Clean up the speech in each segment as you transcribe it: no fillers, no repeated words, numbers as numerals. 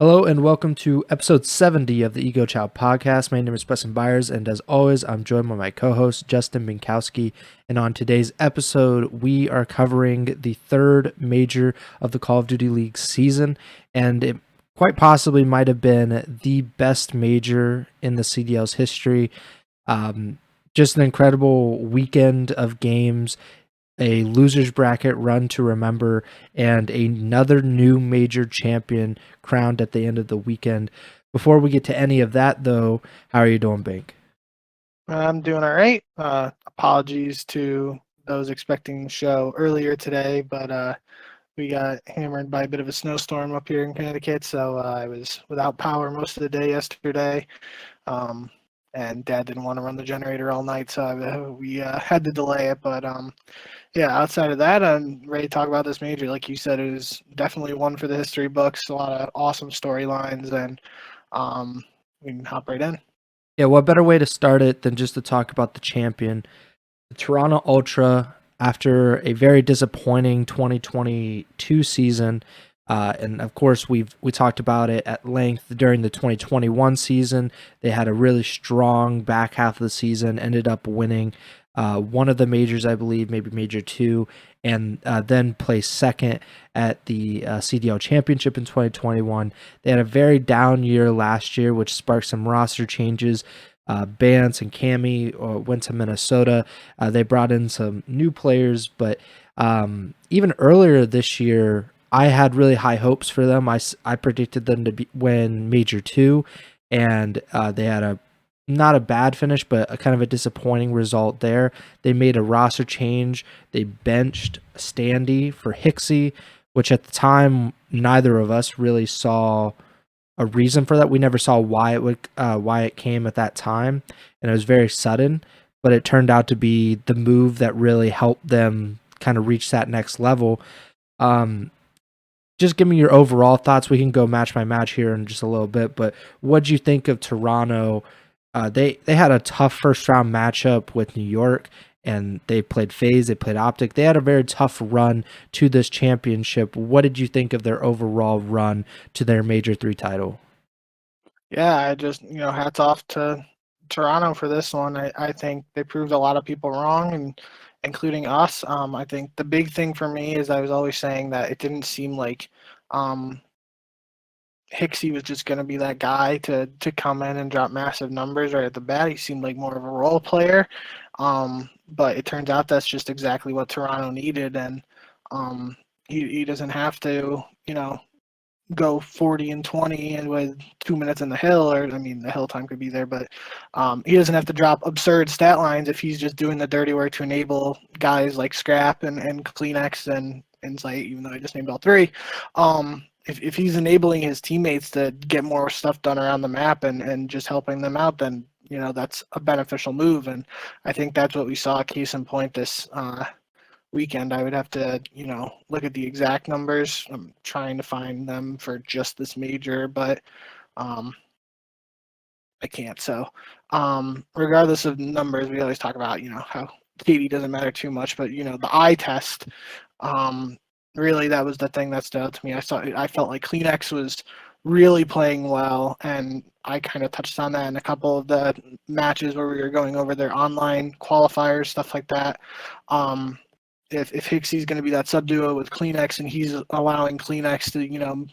Hello and welcome to episode 70 of the Ego Chall Podcast. My name is Preston Byers, and as always, I'm joined by my co-host, Justin Binkowski. And on today's episode, we are covering the third major of the Call of Duty League season, and it quite possibly might have been the best major in the CDL's history. Just an incredible weekend of games, a loser's bracket run to remember, and another new major champion crowned at the end of the weekend. Before we get to any of that, though, how are you doing, Bink? I'm doing all right. Apologies to those expecting the show earlier today, but we got hammered by a bit of a snowstorm up here in Connecticut, so I was without power most of the day yesterday. And Dad didn't want to run the generator all night, so we had to delay it. But yeah, outside of that, I'm ready to talk about this major. Like you said, it was definitely one for the history books. A lot of awesome storylines, and we can hop right in. Yeah, what better way to start it than just to talk about the champion, the Toronto Ultra, after a very disappointing 2022 season. And of course, we talked about it at length during the 2021 season. They had a really strong back half of the season, ended up winning one of the majors, I believe, maybe Major 2, and then placed second at the CDL Championship in 2021. They had a very down year last year, which sparked some roster changes. Bance and Cammy went to Minnesota. They brought in some new players, but even earlier this year, I had really high hopes for them. I predicted them to win Major 2, and they had not a bad finish, but a kind of a disappointing result there. They made a roster change. They benched Standy for Hicksy, which at the time neither of us really saw a reason for that. We never saw why it came at that time, and it was very sudden. But it turned out to be the move that really helped them kind of reach that next level. Just give me your overall thoughts. We can go match by match here in just a little bit, but what do you think of Toronto? They had a tough first round matchup with New York, and they played FaZe, they played OpTic. They had a very tough run to this championship. What did you think of their overall run to their Major 3 title? Yeah, I just, hats off to Toronto for this one. I think they proved a lot of people wrong, and including us. I think the big thing for me is I was always saying that it didn't seem like Hicksy was just going to be that guy to come in and drop massive numbers right at the bat. He seemed like more of a role player, but it turns out that's just exactly what Toronto needed, and he doesn't have to, go 40 and 20 and with 2 minutes in the hill, or the hill time could be there, but he doesn't have to drop absurd stat lines if he's just doing the dirty work to enable guys like Scrap and Kleenex and Insight, even though I just named all three. If he's enabling his teammates to get more stuff done around the map and just helping them out, then that's a beneficial move, and I think that's what we saw. Case in point, this weekend. I would have to, look at the exact numbers. I'm trying to find them for just this major, but I can't. So regardless of numbers, we always talk about, how KD doesn't matter too much, but the eye test, really that was the thing that stood out to me. I felt like Kleenex was really playing well, and I kind of touched on that in a couple of the matches where we were going over their online qualifiers, stuff like that. If Hicksy's going to be that sub duo with Kleenex, and he's allowing Kleenex to,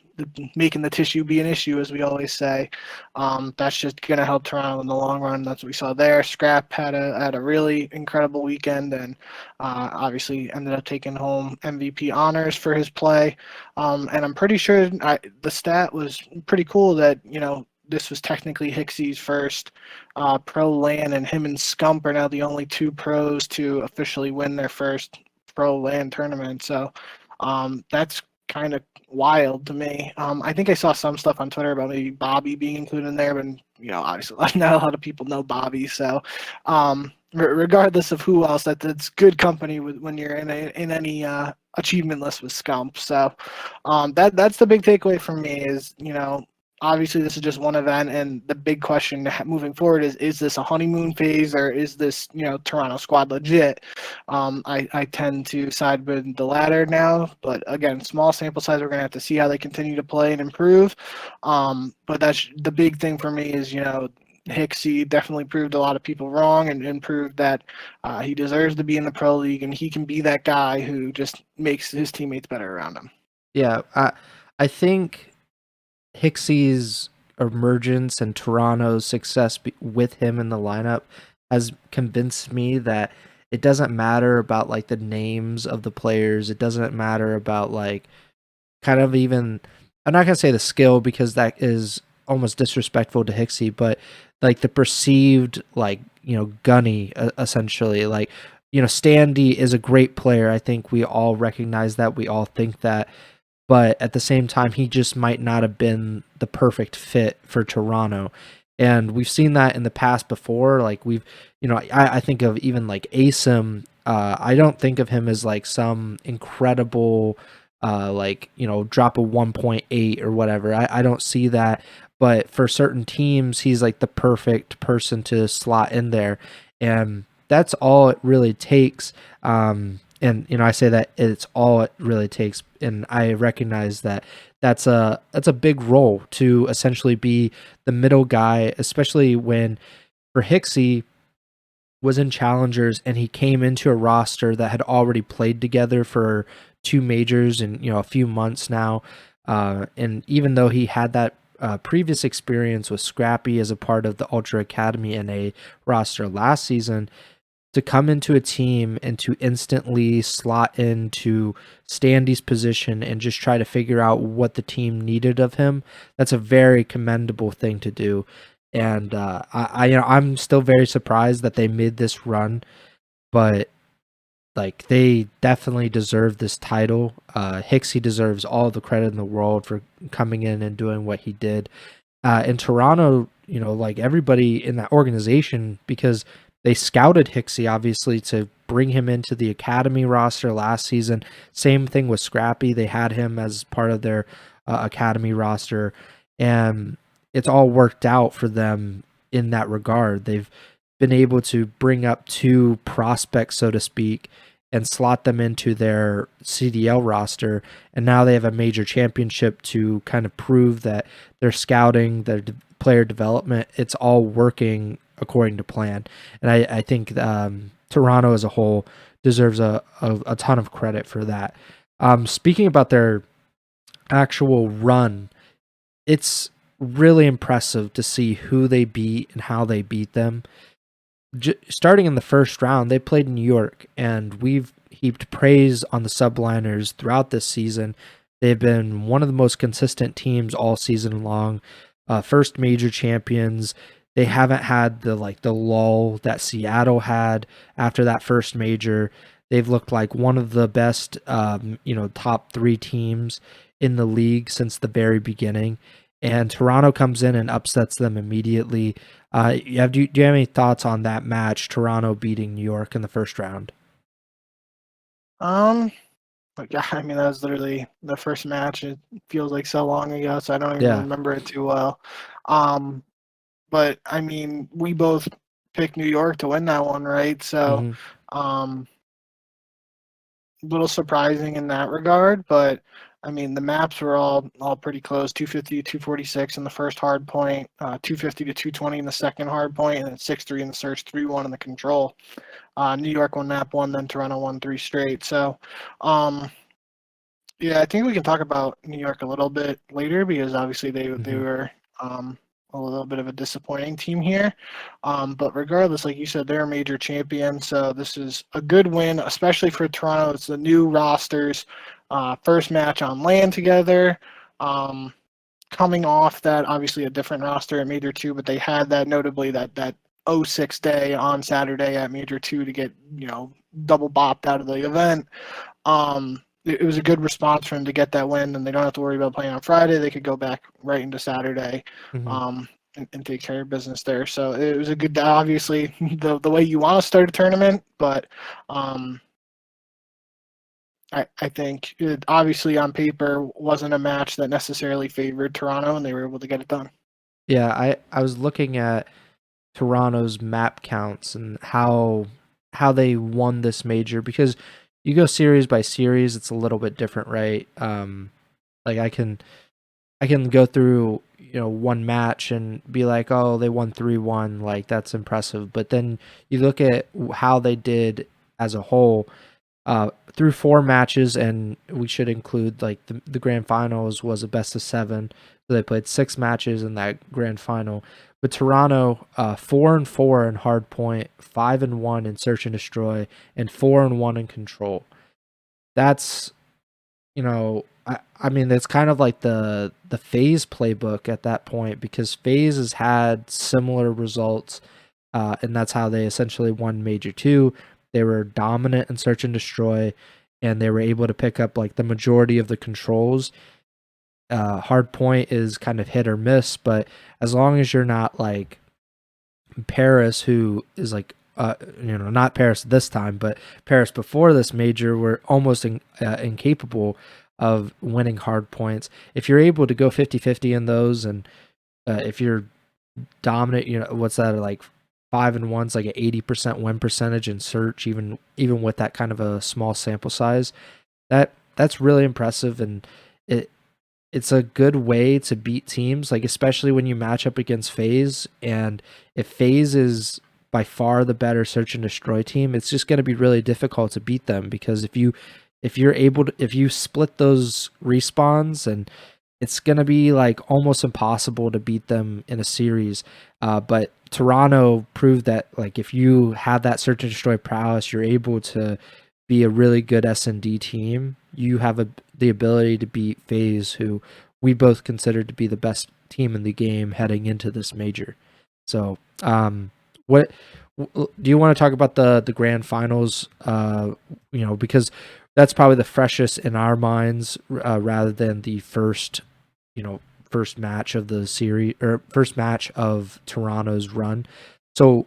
making the tissue be an issue, as we always say, that's just going to help Toronto in the long run. That's what we saw there. Scrap had a really incredible weekend, and obviously ended up taking home MVP honors for his play. And I'm pretty sure the stat was pretty cool that, this was technically Hicksy's first pro LAN, and him and Scump are now the only two pros to officially win their first pro LAN tournament. So that's kind of wild to me. I think I saw some stuff on Twitter about maybe Bobby being included in there, but obviously not a lot of people know Bobby. So regardless of who else, that's good company when you're in any achievement list with Scump. So that's the big takeaway from me is obviously this is just one event, and the big question moving forward is this a honeymoon phase, or is this, Toronto squad legit? I tend to side with the latter now, but again, small sample size. We're going to have to see how they continue to play and improve. But that's the big thing for me is, Hicksy definitely proved a lot of people wrong, and proved that he deserves to be in the pro league, and he can be that guy who just makes his teammates better around him. Yeah, I think Hicksy's emergence and Toronto's success with him in the lineup has convinced me that it doesn't matter about like the names of the players. It doesn't matter about like kind of even, I'm not gonna say the skill because that is almost disrespectful to Hicksy, but like the perceived like gunny essentially like Standy is a great player. I think we all recognize that. We all think that, but at the same time, he just might not have been the perfect fit for Toronto. And we've seen that in the past before. Like I think of even like Asim. I don't think of him as like some incredible, drop a 1.8 or whatever. I don't see that. But for certain teams, he's like the perfect person to slot in there. And that's all it really takes. And I say that it's all it really takes, and I recognize that that's a big role to essentially be the middle guy, especially when for Hicksy was in challengers and he came into a roster that had already played together for two majors in a few months now, and even though he had that previous experience with Scrappy as a part of the Ultra Academy NA roster last season, to come into a team and to instantly slot into Standy's position and just try to figure out what the team needed of him, that's a very commendable thing to do. And I'm still very surprised that they made this run, but like they definitely deserve this title. Hicksy deserves all the credit in the world for coming in and doing what he did. In Toronto, like everybody in that organization, because they scouted Hicksy, obviously, to bring him into the academy roster last season. Same thing with Scrappy. They had him as part of their academy roster, and it's all worked out for them in that regard. They've been able to bring up two prospects, so to speak, and slot them into their CDL roster, and now they have a major championship to kind of prove that their scouting, their player development, it's all working according to plan. And I think Toronto as a whole deserves a ton of credit for that. Speaking about their actual run, it's really impressive to see who they beat and how they beat them. Starting in the first round, they played New York, and we've heaped praise on the Subliners throughout this season. They've been one of the most consistent teams all season long. First major champions. They haven't had the lull that Seattle had after that first major. They've looked like one of the best, top three teams in the league since the very beginning. And Toronto comes in and upsets them immediately. Do you have any thoughts on that match, Toronto beating New York in the first round? Yeah, I mean, that was literally the first match. It feels like so long ago, so I don't even Yeah. remember it too well. But I mean, we both picked New York to win that one, right? So, a little surprising in that regard, but I mean, the maps were all pretty close. 250 to 246 in the first hard point, 250 to 220 in the second hard point, and then 6-3 in the search, 3-1 in the control. New York won map one, then Toronto won 3 straight. So, yeah, I think we can talk about New York a little bit later because obviously they were a little bit of a disappointing team here. But regardless, like you said, they're a major champion, so this is a good win, especially for Toronto. It's the new rosters, first match on land together. Coming off that, obviously a different roster at Major 2, but they had that notably that 06 day on Saturday at Major 2 to get, double bopped out of the event. It was a good response for him to get that win, and they don't have to worry about playing on Friday. They could go back right into Saturday, and take care of business there. So it was a good, obviously, the way you want to start a tournament, but I think it obviously on paper wasn't a match that necessarily favored Toronto, and they were able to get it done. Yeah, I was looking at Toronto's map counts and how they won this major, because you go series by series, it's a little bit different, right? Like I can go through, one match and be like, oh, they won 3-1, like that's impressive. But then you look at how they did as a whole, through 4 matches, and we should include like the grand finals was a best of 7, so they played 6 matches in that grand final. But Toronto, 4-4 in hard point, 5-1 in search and destroy, and 4-1 in control. That's, I mean, it's kind of like the FaZe playbook at that point, because FaZe has had similar results, and that's how they essentially won Major 2. They were dominant in search and destroy, and they were able to pick up like the majority of the controls. Hard point is kind of hit or miss, but as long as you're not like Paris, who is like, not Paris this time, but Paris before this major, were almost incapable of winning hard points. If you're able to go 50-50 in those, and if you're dominant, what's that, like 5-1's like an 80% win percentage in search, even with that kind of a small sample size. That's really impressive, and it's a good way to beat teams, like especially when you match up against FaZe. And if FaZe is by far the better search and destroy team, it's just going to be really difficult to beat them, because if you split those respawns, and it's going to be like almost impossible to beat them in a series. But Toronto proved that, like, if you have that search and destroy prowess, you're able to be a really good S&D team. You have the ability to beat FaZe, who we both considered to be the best team in the game heading into this major. So, what do you want to talk about the grand finals? Because that's probably the freshest in our minds, rather than the first match of the series, or first match of Toronto's run. So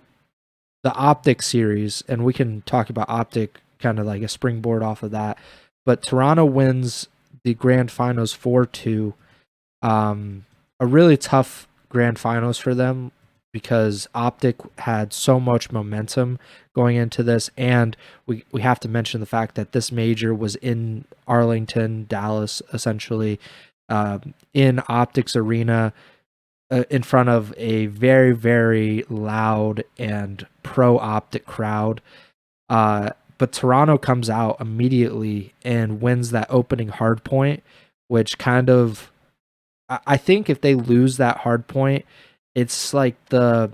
the OpTic series, and we can talk about OpTic kind of like a springboard off of that. But Toronto wins the grand finals 4-2. A really tough grand finals for them, because OpTic had so much momentum going into this, and we have to mention the fact that this major was in Arlington, Dallas, essentially, in OpTic's arena, in front of a very, very loud and pro OpTic crowd. But Toronto comes out immediately and wins that opening hard point, which kind of, I think if they lose that hard point, it's like the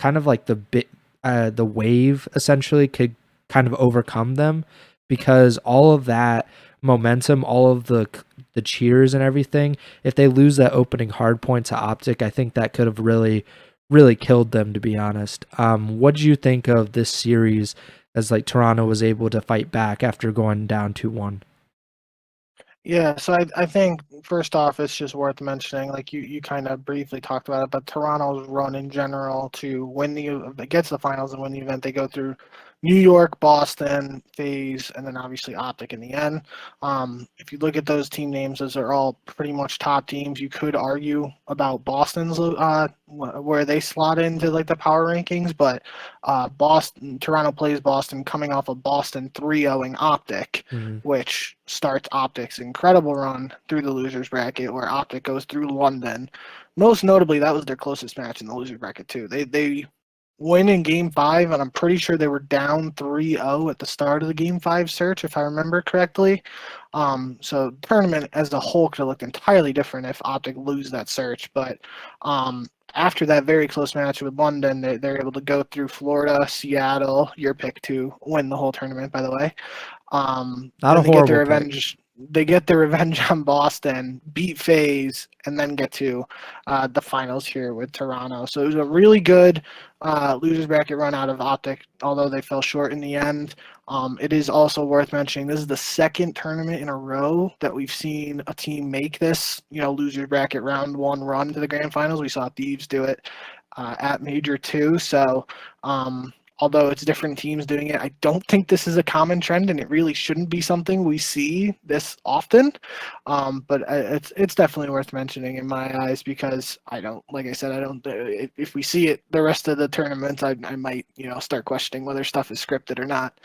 kind of like the wave essentially could kind of overcome them, because all of that momentum, all of the cheers and everything, if they lose that opening hard point to OpTic, I think that could have really, really killed them, to be honest. What did you think of this series, as like Toronto was able to fight back after going down 2-1? Yeah, so I think first off, it's just worth mentioning, like you kind of briefly talked about it, but Toronto's run in general to win get to the finals and win the event, they go through New York, Boston, FaZe, and then obviously OpTic in the end. If you look at those team names, those are all pretty much top teams. You could argue about Boston's where they slot into like the power rankings, but Toronto plays Boston coming off of Boston 3-0ing OpTic, Mm-hmm. which starts OpTic's incredible run through the losers bracket, where OpTic goes through London. Most notably, that was their closest match in the losers bracket too. They win in Game 5, and I'm pretty sure they were down 3-0 at the start of the Game 5 search, if I remember correctly. So the tournament as a whole could have looked entirely different if OpTic lose that search. But after that very close match with London, they're able to go through Florida, Seattle, your pick to win the whole tournament, by the way. Not a Then they get their horrible pick. revenge. They get their revenge on Boston, beat FaZe, and then get to the finals here with Toronto. So it was a really good losers bracket run out of OpTic, although they fell short in the end. It is also worth mentioning this is the second tournament in a row that we've seen a team make this, losers bracket round 1 run to the grand finals. We saw Thieves do it at Major 2. So although it's different teams doing it, I don't think this is a common trend, and it really shouldn't be something we see this often. But it's definitely worth mentioning in my eyes, because I don't, like I said, I don't. If we see it the rest of the tournaments, I might start questioning whether stuff is scripted or not.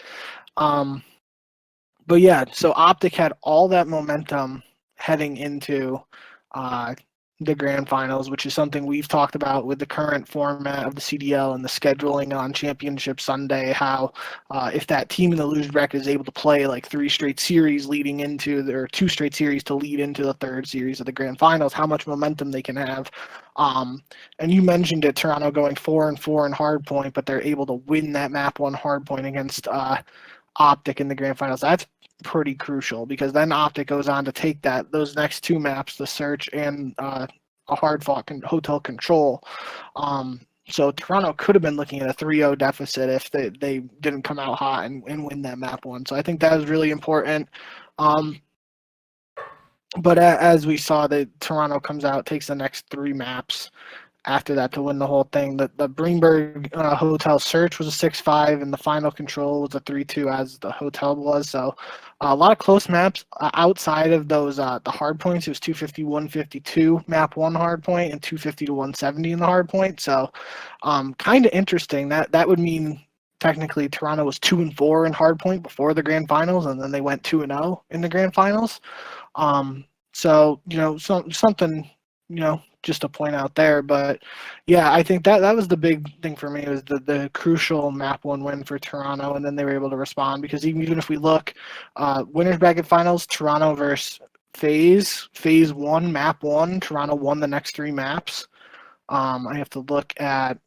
But yeah, so OpTic had all that momentum heading into the grand finals, which is something we've talked about with the current format of the CDL and the scheduling on Championship Sunday. How if that team in the loser bracket is able to play like 3 straight series leading into or 2 straight series to lead into the 3rd series of the grand finals, how much momentum they can have. And you mentioned it, Toronto going 4-4 in hardpoint, but they're able to win that map 1 hardpoint against OpTic in the grand finals. That's pretty crucial, because then OpTic goes on to take those next 2 maps, the search and a hard fought hotel control. So Toronto could have been looking at a 3-0 deficit if they didn't come out hot and win that map 1. So I think that was really important. But as we saw, Toronto comes out, takes the next 3 maps after that to win the whole thing. The Greenberg Hotel search was a 6-5, and the final control was a 3-2, as the hotel was. So a lot of close maps outside of those the hard points. It was 250, 152 map 1 hard point, and 250 to 170 in the hard point. So kind of interesting. That would mean technically Toronto was 2-4 in hard point before the grand finals, and then they went 2-0 in the grand finals. So something just to point out there. But yeah, I think that was the big thing for me, was the crucial map 1 win for Toronto, and then they were able to respond, because even if we look winners bracket finals, Toronto versus phase 1 map 1, Toronto won the next 3 maps. I have to look at,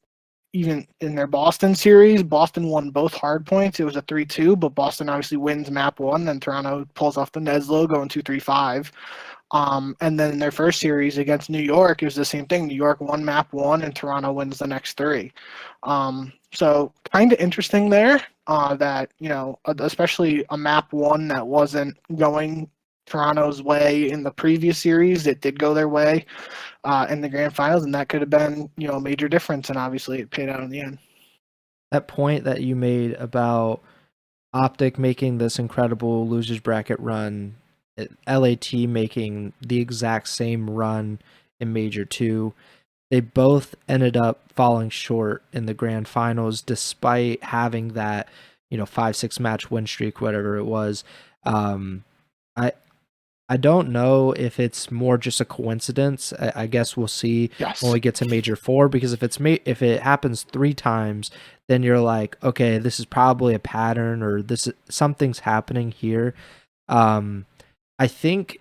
even in their Boston series, Boston won both hard points. It was a 3-2, but Boston obviously wins map 1, then Toronto pulls off the Neslo going 2-3-5. And then in their first series against New York, it was the same thing. New York won map 1, and Toronto wins the next 3. So kind of interesting there, that, especially a map 1 that wasn't going Toronto's way in the previous series, it did go their way in the grand finals, and that could have been, a major difference, and obviously it paid out in the end. That point that you made about OpTic making this incredible losers bracket run, LAT making the exact same run in Major 2, they both ended up falling short in the grand finals, despite having that 5-6 match win streak, whatever it was. I don't know if it's more just a coincidence. I guess we'll see when we get to Major 4, because if it happens 3 times, then you're like, okay, this is probably a pattern, or something's happening here. I think,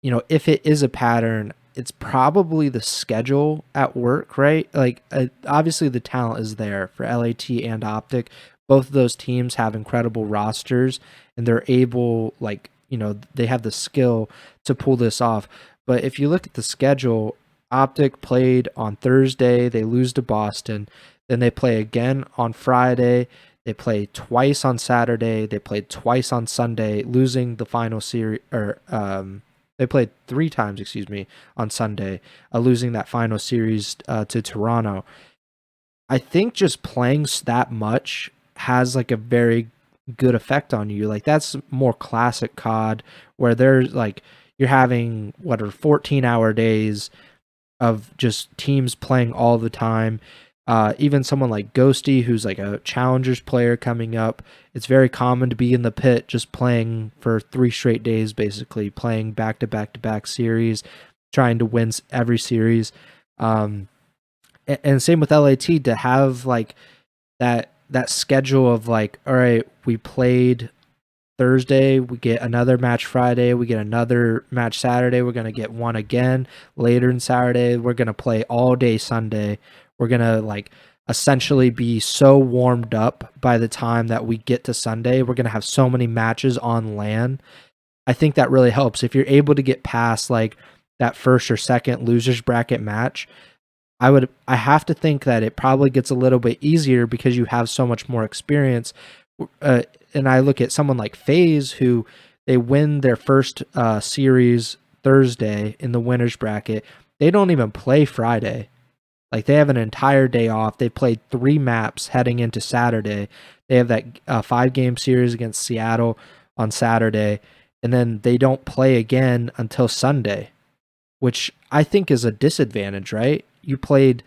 if it is a pattern, it's probably the schedule at work, right? Like, obviously the talent is there for LAT and OpTic. Both of those teams have incredible rosters, and they're able, they have the skill to pull this off. But if you look at the schedule, OpTic played on Thursday, they lose to Boston. Then they play again on Friday. They play twice on Saturday. They played twice on Sunday, losing the final series. They played 3 times, on Sunday, losing that final series to Toronto. I think just playing that much has a very good effect on you. That's more classic COD, where there's you're having 14-hour days of just teams playing all the time. Even someone like Ghosty, who's a challengers player coming up, it's very common to be in the pit just playing for 3 straight days, basically playing back-to-back-to-back series, trying to win every series. And same with LAT, to have that schedule of all right, we played Thursday, we get another match Friday, we get another match Saturday, we're going to get one again later in Saturday, we're going to play all day Sunday. We're going to essentially be so warmed up by the time that we get to Sunday. We're going to have so many matches on LAN. I think that really helps. If you're able to get past that first or second losers bracket match, I have to think that it probably gets a little bit easier, because you have so much more experience. And I look at someone like FaZe, who they win their first series Thursday in the winners bracket. They don't even play Friday. Like they have an entire day off. They played 3 maps heading into Saturday. They have that 5-game series against Seattle on Saturday, and then they don't play again until Sunday, which I think is a disadvantage, right? You played,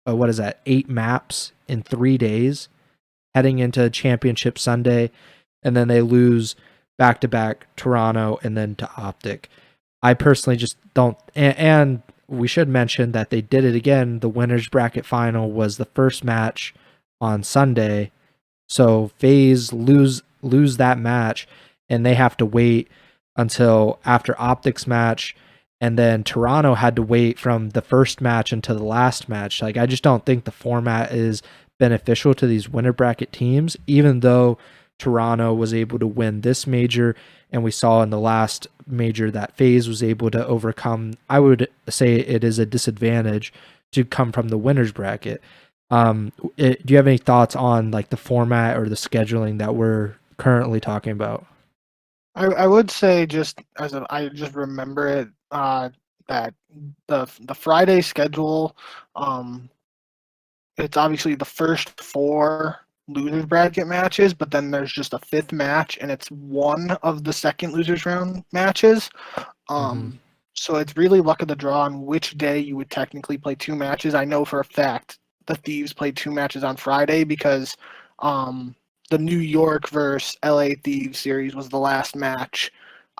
what is that, 8 maps in 3 days heading into Championship Sunday, and then they lose back-to-back Toronto and then to OpTic. I personally just don't, and we should mention that they did it again. The winners bracket final was the first match on Sunday, so FaZe lose that match, and they have to wait until after OpTic's match, and then Toronto had to wait from the first match until the last match. Like, I just don't think the format is beneficial to these winner bracket teams, even though Toronto was able to win this major, and we saw in the last major that FaZe was able to overcome. I would say it is a disadvantage to come from the winners bracket. Do you have any thoughts on like the format or the scheduling that we're currently talking about? I would say just I just remember it that the Friday schedule, it's obviously the first 4 losers bracket matches, but then there's just a 5th match, and it's one of the second losers round matches. So it's really luck of the draw on which day you would technically play 2 matches. I know for a fact the Thieves played 2 matches on Friday because the New York versus LA Thieves series was the last match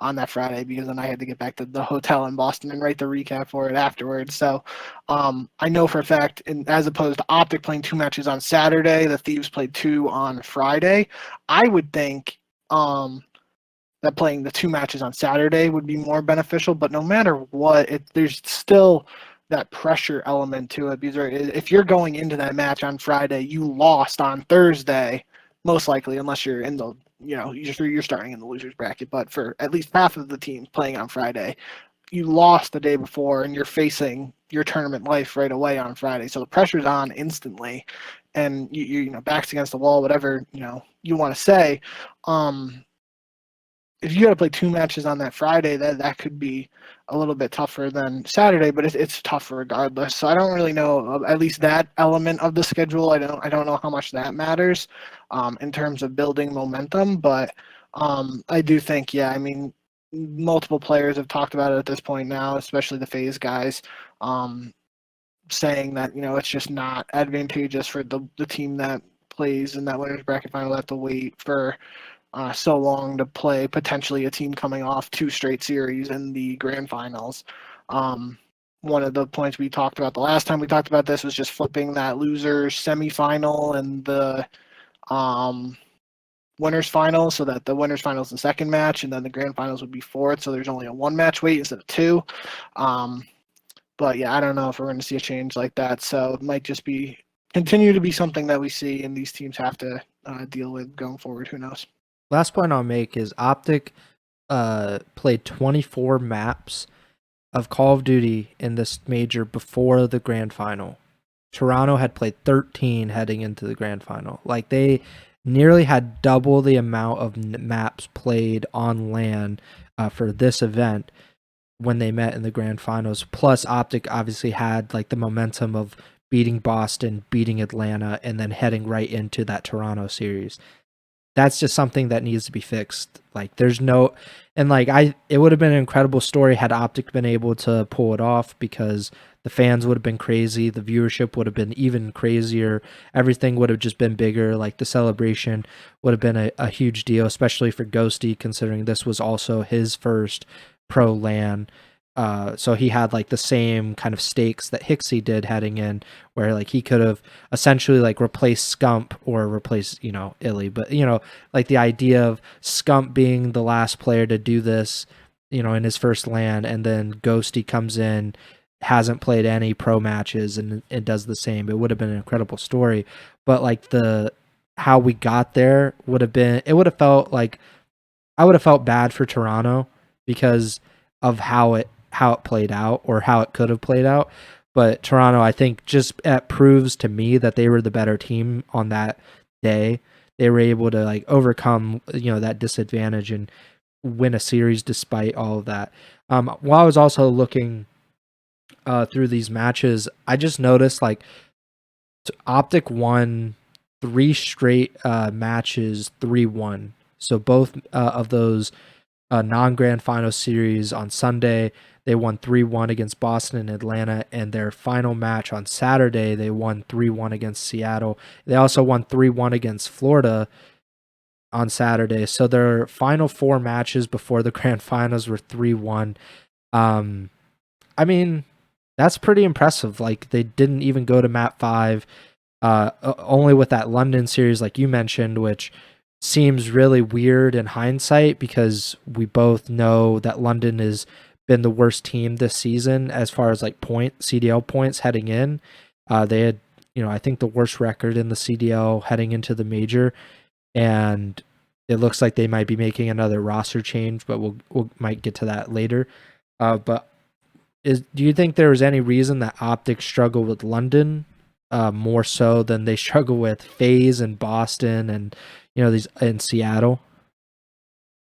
on that Friday, because then I had to get back to the hotel in Boston and write the recap for it afterwards. So I know for a fact, and as opposed to OpTic playing 2 matches on Saturday, the Thieves played 2 on Friday. I would think that playing the 2 matches on Saturday would be more beneficial, but no matter what, there's still that pressure element to it, because if you're going into that match on Friday, you lost on Thursday, most likely, unless you're in the, you're starting in the losers bracket. But for at least half of the teams playing on Friday, you lost the day before, and you're facing your tournament life right away on Friday. So the pressure's on instantly, and you backs against the wall, whatever you want to say. If you got to play 2 matches on that Friday, that could be a little bit tougher than Saturday, but it's tougher regardless. So I don't really know, at least that element of the schedule. I don't know how much that matters in terms of building momentum, but I do think, I mean, multiple players have talked about it at this point now, especially the FaZe guys, saying that it's just not advantageous for the team that plays in that winners bracket final to have to wait for so long to play potentially a team coming off 2 straight series in the grand finals. One of the points we talked about the last time we talked about this was just flipping that losers semifinal and the winners final, so that the winners final is the second match, and then the grand finals would be 4th, so there's only a 1 match wait instead of 2. But I don't know if we're going to see a change like that, so it might just continue to be something that we see and these teams have to deal with going forward. Who knows? Last point I'll make is OpTic played 24 maps of Call of Duty in this major before the grand final. Toronto had played 13 heading into the grand final. Like, they nearly had double the amount of maps played on LAN for this event when they met in the grand finals. Plus, OpTic obviously had like the momentum of beating Boston, beating Atlanta, and then heading right into that Toronto series. That's just something that needs to be fixed. Like, there's no, and like it would have been an incredible story had OpTic been able to pull it off, because the fans would have been crazy, the viewership would have been even crazier, everything would have just been bigger. Like, the celebration would have been a huge deal, especially for Ghosty, considering this was also his first pro LAN. So he had like the same kind of stakes that Hixie did heading in, where like he could have essentially like replaced Scump or replaced, Illy. But, like the idea of Scump being the last player to do this, in his first LAN, and then Ghosty comes in, hasn't played any pro matches, and it does the same. It would have been an incredible story. But like how we got there would have felt like, I would have felt bad for Toronto because of how it played out, or how it could have played out. But Toronto, I think, just proves to me that they were the better team on that day. They were able to like overcome that disadvantage and win a series despite all of that. While I was also looking through these matches, I just noticed like OpTic won 3 straight matches 3-1. So both of those non-grand final series on Sunday, they won 3-1 against Boston and Atlanta, and their final match on Saturday, they won 3-1 against Seattle. They also won 3-1 against Florida on Saturday. So their final 4 matches before the grand finals were 3-1. I mean, that's pretty impressive. Like, they didn't even go to Map 5, only with that London series, like you mentioned, which seems really weird in hindsight because we both know that London has been the worst team this season as far as like CDL points heading in. They had, I think the worst record in the CDL heading into the major, and it looks like they might be making another roster change, but we might get to that later. But do you think there was any reason that OpTic struggled with London more so than they struggle with FaZe and Boston and these in Seattle?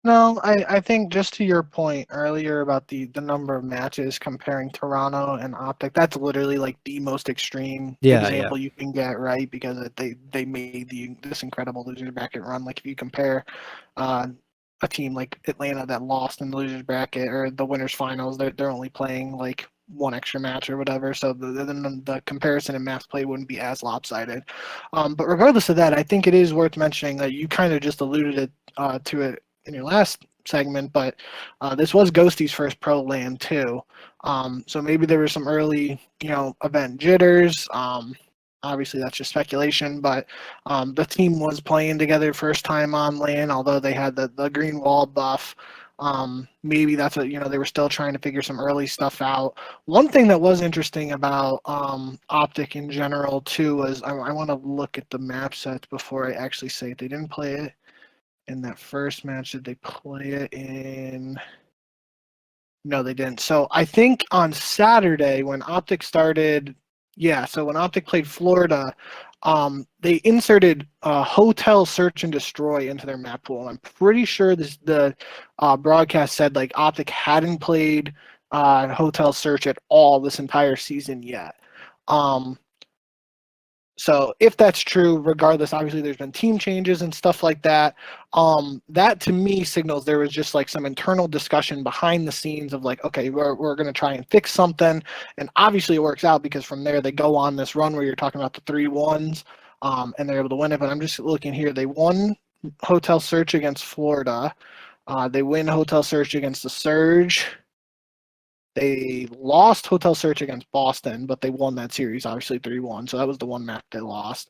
No, I think just to your point earlier about the number of matches comparing Toronto and OpTic, that's literally like the most extreme example you can get, right? Because they made this incredible loser bracket run. Like if you compare a team like Atlanta that lost in the losers bracket or the winners finals, they're only playing like one extra match or whatever, so the comparison in match play wouldn't be as lopsided. But regardless of that, I think it is worth mentioning that you kind of just alluded to it in your last segment, but this was Ghosty's first pro LAN too. So maybe there was some early, event jitters. Obviously, that's just speculation, but the team was playing together first time on LAN, although they had the green wall buff. Maybe that's they were still trying to figure some early stuff out. One thing that was interesting about OpTic in general too was I want to look at the map sets before I actually say it. They didn't play it in that first match. Did they play it in? No, they didn't. So I think on Saturday when OpTic started, so when OpTic played Florida, they inserted hotel search and destroy into their map pool. I'm pretty sure the broadcast said like OpTic hadn't played hotel search at all this entire season yet. So if that's true, regardless, obviously there's been team changes and stuff like that. That to me signals there was just like some internal discussion behind the scenes of like, okay, we're going to try and fix something. And obviously it works out because from there they go on this run where you're talking about the 3-1s and they're able to win it. But I'm just looking here. They won hotel search against Florida. They win hotel search against the Surge. They lost hotel search against Boston, but they won that series, obviously 3-1. So that was the one match they lost.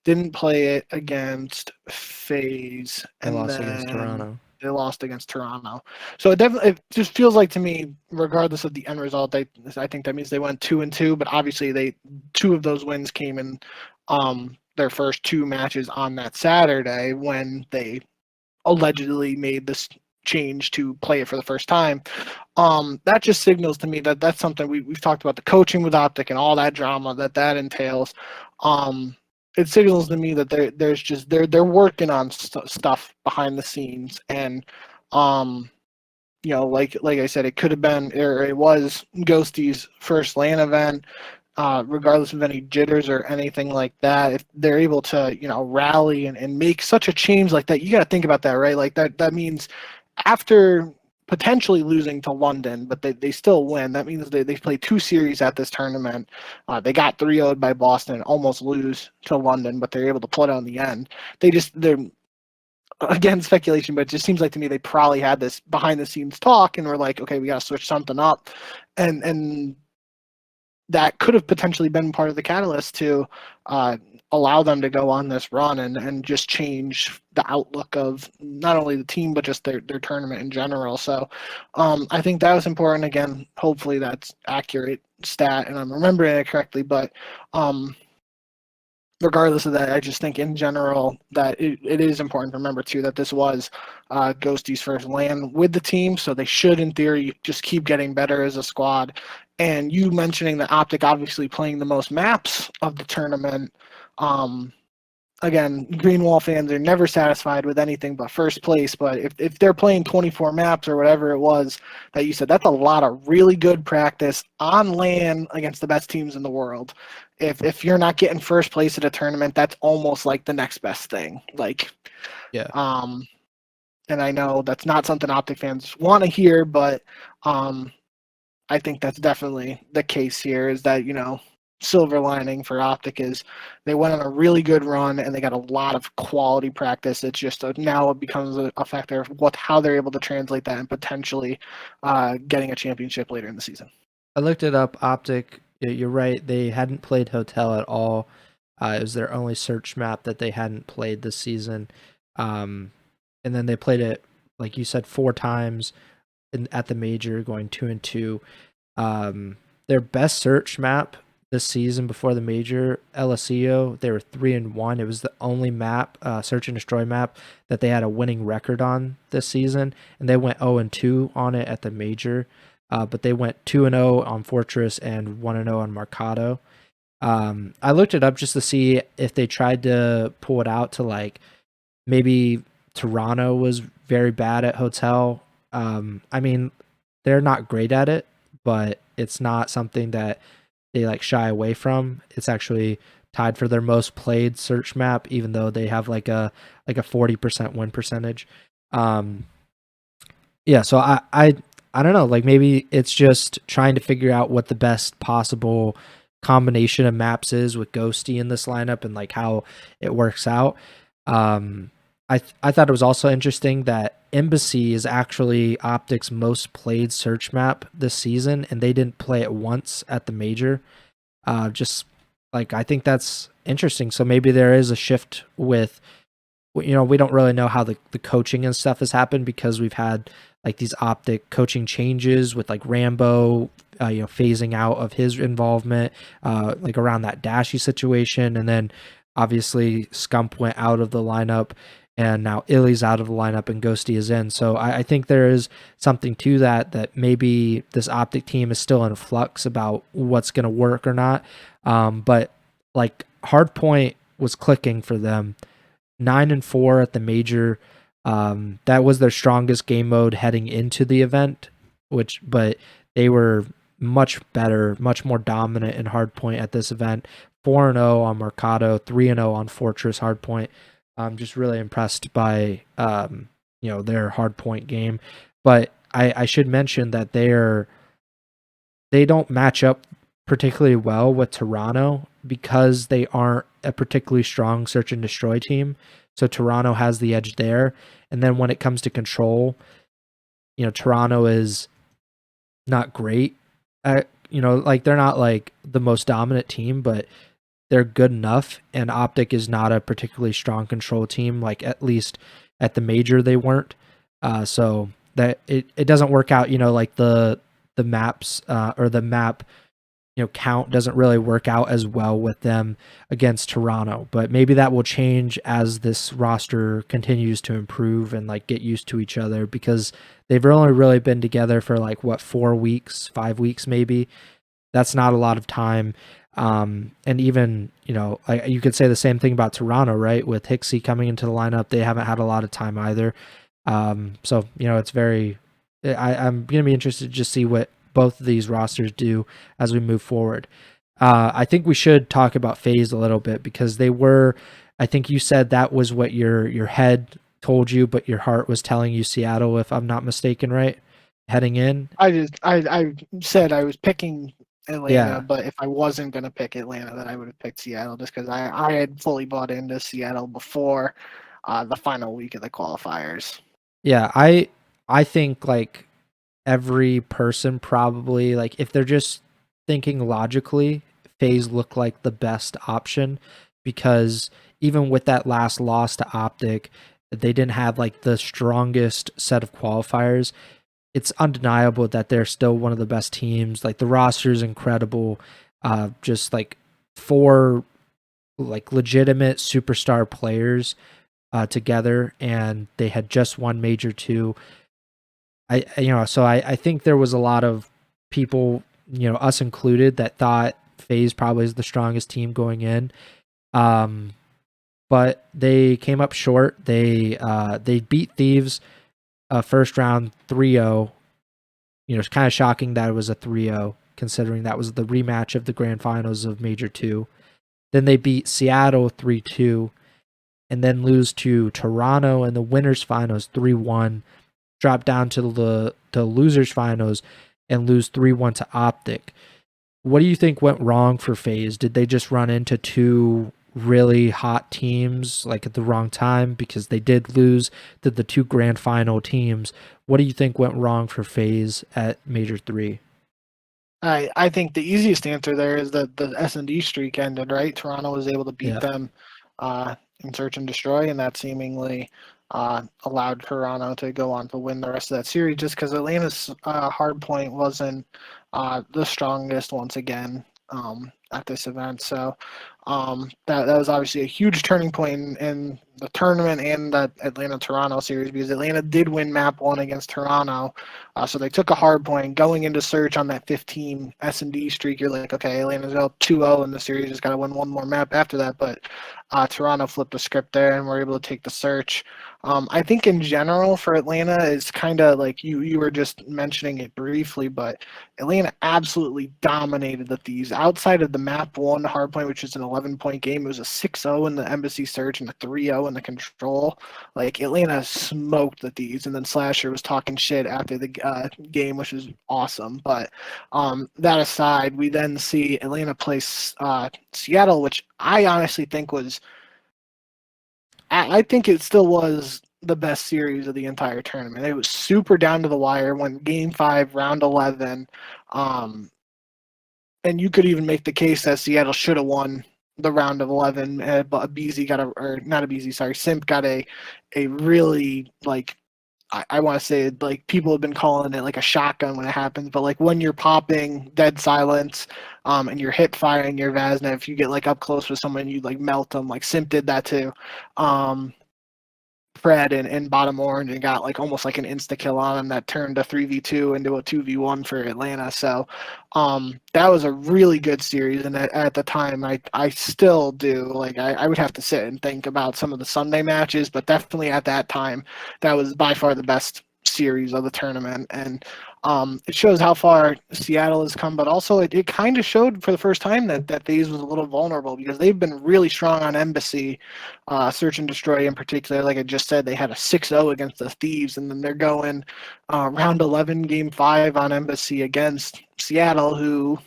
Didn't play it against FaZe. And lost against Toronto. They lost against Toronto. So it just feels like to me, regardless of the end result, I think that means they went 2-2. But obviously, 2 of those wins came in their first 2 matches on that Saturday when they allegedly made this change to play it for the first time. That just signals to me that that's something we've talked about, the coaching with OpTic and all that drama that entails. It signals to me that they're working on stuff behind the scenes, and like I said, it could have been, or it was Ghosty's first LAN event. Regardless of any jitters or anything like that, if they're able to rally and make such a change like that, you got to think about that, right? Like that means after potentially losing to London, but they still win. That means they played 2 series at this tournament. They got 3-0'd by Boston and almost lose to London, but they're able to pull it out in the end. They're again speculation, but it just seems like to me they probably had this behind the scenes talk and were like, okay, we got to switch something up, and that could have potentially been part of the catalyst to allow them to go on this run and just change the outlook of not only the team, but just their tournament in general. So I think that was important. Again, hopefully that's accurate stat and I'm remembering it correctly, but regardless of that, I just think in general that it is important to remember too that this was Ghosty's first LAN with the team, so they should in theory just keep getting better as a squad. And you mentioning that OpTic obviously playing the most maps of the tournament, again, Greenwall fans are never satisfied with anything but first place. But if they're playing 24 maps or whatever it was that you said, that's a lot of really good practice on land against the best teams in the world. If you're not getting first place at a tournament, that's almost like the next best thing. Yeah. And I know that's not something OpTic fans want to hear, but I think that's definitely the case here. Is that silver lining for OpTic is they went on a really good run and they got a lot of quality practice. It's just now it becomes a factor of how they're able to translate that and potentially getting a championship later in the season. I looked it up. OpTic, you're right. They hadn't played Hotel at all. It was their only search map that they hadn't played this season. And then they played it, like you said, 4 times at the major, going 2-2. Their best search map this season before the major, LSEO, they were 3-1. It was the only map, search and destroy map, that they had a winning record on this season, and they went 0-2 on it at the major. But they went 2-0 on Fortress and 1-0 on Mercado. I looked it up just to see if they tried to pull it out to like maybe Toronto was very bad at Hotel. I mean, they're not great at it, but it's not something that they like shy away from. It's actually tied for their most played search map, even though they have like a 40% win percentage. Yeah, so I don't know, like maybe it's just trying to figure out what the best possible combination of maps is with Ghosty in this lineup and like how it works out. I thought it was also interesting that Embassy is actually OpTic's most played search map this season, and they didn't play it once at the major. Just like, I think that's interesting. So maybe there is a shift with, we don't really know how the coaching and stuff has happened because we've had like these OpTic coaching changes with like Rambo, phasing out of his involvement, like around that Dashy situation. And then obviously Scump went out of the lineup, and now Illy's out of the lineup and Ghosty is in. So I think there is something to that maybe this OpTic team is still in flux about what's going to work or not. But like Hardpoint was clicking for them. 9-4 at the major. That was their strongest game mode heading into the event, but they were much better, much more dominant in Hardpoint at this event. 4-0 on Mercado, 3-0 on Fortress Hardpoint. I'm just really impressed by their Hardpoint game. But I should mention that they don't match up particularly well with Toronto because they aren't a particularly strong search and destroy team. So Toronto has the edge there. And then when it comes to control, Toronto is not great. Like they're not like the most dominant team, but they're good enough. And OpTic is not a particularly strong control team. Like at least at the major they weren't. So that it doesn't work out. Like the maps or the map count doesn't really work out as well with them against Toronto, but maybe that will change as this roster continues to improve and like get used to each other, because they've only really been together for like 4 weeks, 5 weeks maybe. That's not a lot of time. And even you could say the same thing about Toronto, right? With Hixie coming into the lineup, they haven't had a lot of time either. So it's very. I'm gonna be interested to just see what both of these rosters do as we move forward. I think we should talk about FaZe a little bit because they were, I think you said that was what your head told you, but your heart was telling you Seattle, if I'm not mistaken, right? Heading in. I said I was picking Atlanta, Yeah. but if I wasn't going to pick Atlanta, then I would have picked Seattle just because I had fully bought into Seattle before the final week of the qualifiers. Yeah, I think like every person probably, like if they're just thinking logically, FaZe look like the best option, because even with that last loss to OpTic, they didn't have like the strongest set of qualifiers. It's undeniable that they're still one of the best teams. Like the roster is incredible. Just like 4 like legitimate superstar players together, and they had just won Major 2. So I think there was a lot of people, us included, that thought FaZe probably is the strongest team going in. But but they came up short. They beat Thieves first round 3-0. It's kind of shocking that it was a 3-0, considering that was the rematch of the grand finals of Major 2. Then they beat Seattle 3-2, and then lose to Toronto in the winners finals 3-1, drop down to the losers finals and lose 3-1 to OpTic. What do you think went wrong for FaZe? Did they just run into two really hot teams like at the wrong time, because they did lose to the two grand final teams? What do you think went wrong for FaZe at Major 3? I think the easiest answer there is that the S&D streak ended, right? Toronto was able to beat them in Search and Destroy, and that seemingly allowed Toronto to go on to win the rest of that series, just because Atlanta's hard point wasn't the strongest once again at this event. So that was obviously a huge turning point in the tournament and that Atlanta-Toronto series, because Atlanta did win map 1 against Toronto. So they took a hard point going into Search on that 15 S&D streak. You're like, okay, Atlanta's out 2-0 in the series, just got to win one more map after that. But Toronto flipped the script there and were able to take the Search. I think in general for Atlanta, it's kind of like you were just mentioning it briefly, but Atlanta absolutely dominated the Thieves. Outside of the map 1 hardpoint, which is an 11-point game, it was a 6-0 in the Embassy Search and a 3-0 in the Control. Like, Atlanta smoked the Thieves, and then Slasher was talking shit after the game, which was awesome. But that aside, we then see Atlanta play Seattle, which I honestly think was I think it still was the best series of the entire tournament. It was super down to the wire when Game 5, Round 11, and you could even make the case that Seattle should have won the round of 11, but BZ got Simp got a really, like, I want to say, like, people have been calling it like a shotgun when it happens, but like when you're popping dead silence and you're hip firing your Vazna, if you get like up close with someone, you like melt them. Like Simp did that too. Fred and Bottom Orange and got like almost like an insta kill on him that turned a 3v2 into a 2v1 for Atlanta. So that was a really good series, and at the time I still do, like, I would have to sit and think about some of the Sunday matches, but definitely at that time that was by far the best series of the tournament. And it shows how far Seattle has come, but also it kind of showed for the first time that FaZe was a little vulnerable, because they've been really strong on Embassy, Search and Destroy in particular. Like I just said, they had a 6-0 against the Thieves, and then they're going round 11, Game 5 on Embassy against Seattle, who,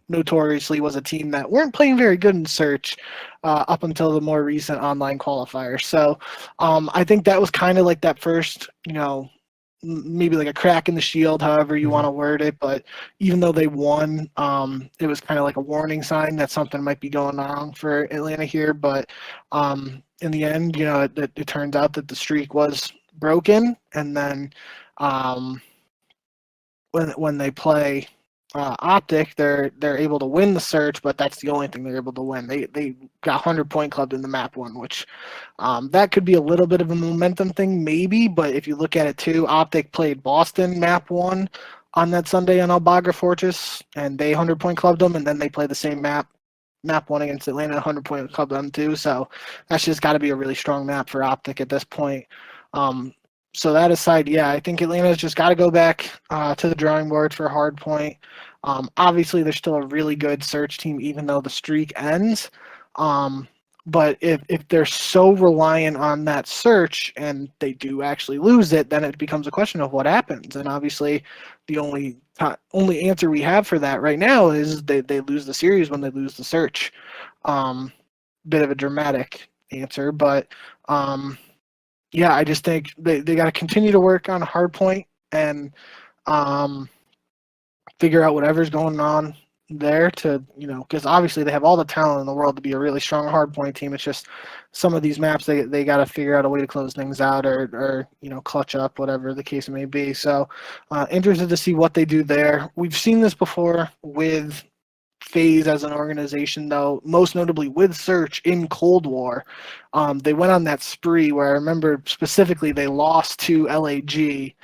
notoriously was a team that weren't playing very good in Search up until the more recent online qualifier. So I think that was kind of like that first, maybe like a crack in the shield, however you want to word it. But even though they won, it was kind of like a warning sign that something might be going wrong for Atlanta here. But in the end, it turns out that the streak was broken. And then when they play OpTic, they're able to win the Search, but that's the only thing they're able to win. They got 100-point clubbed in the map 1, which that could be a little bit of a momentum thing, maybe. But if you look at it too, OpTic played Boston map 1 on that Sunday on Albagra Fortress, and they 100-point clubbed them, and then they play the same map 1 against Atlanta, 100-point club them too. So that's just got to be a really strong map for OpTic at this point. So that aside, yeah, I think Atlanta's just got to go back to the drawing board for a hard point. Obviously, they're still a really good Search team, even though the streak ends. But if they're so reliant on that Search and they do actually lose it, then it becomes a question of what happens. And obviously, the only answer we have for that right now is they lose the series when they lose the Search. Bit of a dramatic answer, but yeah, I just think they got to continue to work on hard point and figure out whatever's going on there to, because obviously they have all the talent in the world to be a really strong hard point team. It's just some of these maps they got to figure out a way to close things out or clutch up, whatever the case may be. So interested to see what they do there. We've seen this before with FaZe as an organization, though, most notably with Search in Cold War. They went on that spree where I remember specifically they lost to LAG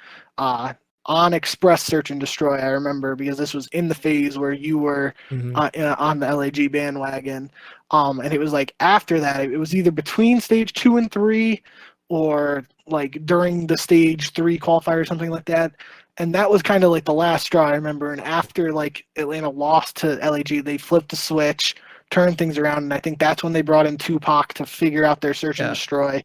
on Express Search and Destroy. I remember because this was in the phase where you were on the LAG bandwagon, and it was like after that, it was either between stage 2 and 3, or like during the stage 3 qualifier or something like that. And that was kind of like the last straw, I remember. And after like Atlanta lost to LAG, they flipped the switch, turned things around, and I think that's when they brought in Tupac to figure out their search and destroy.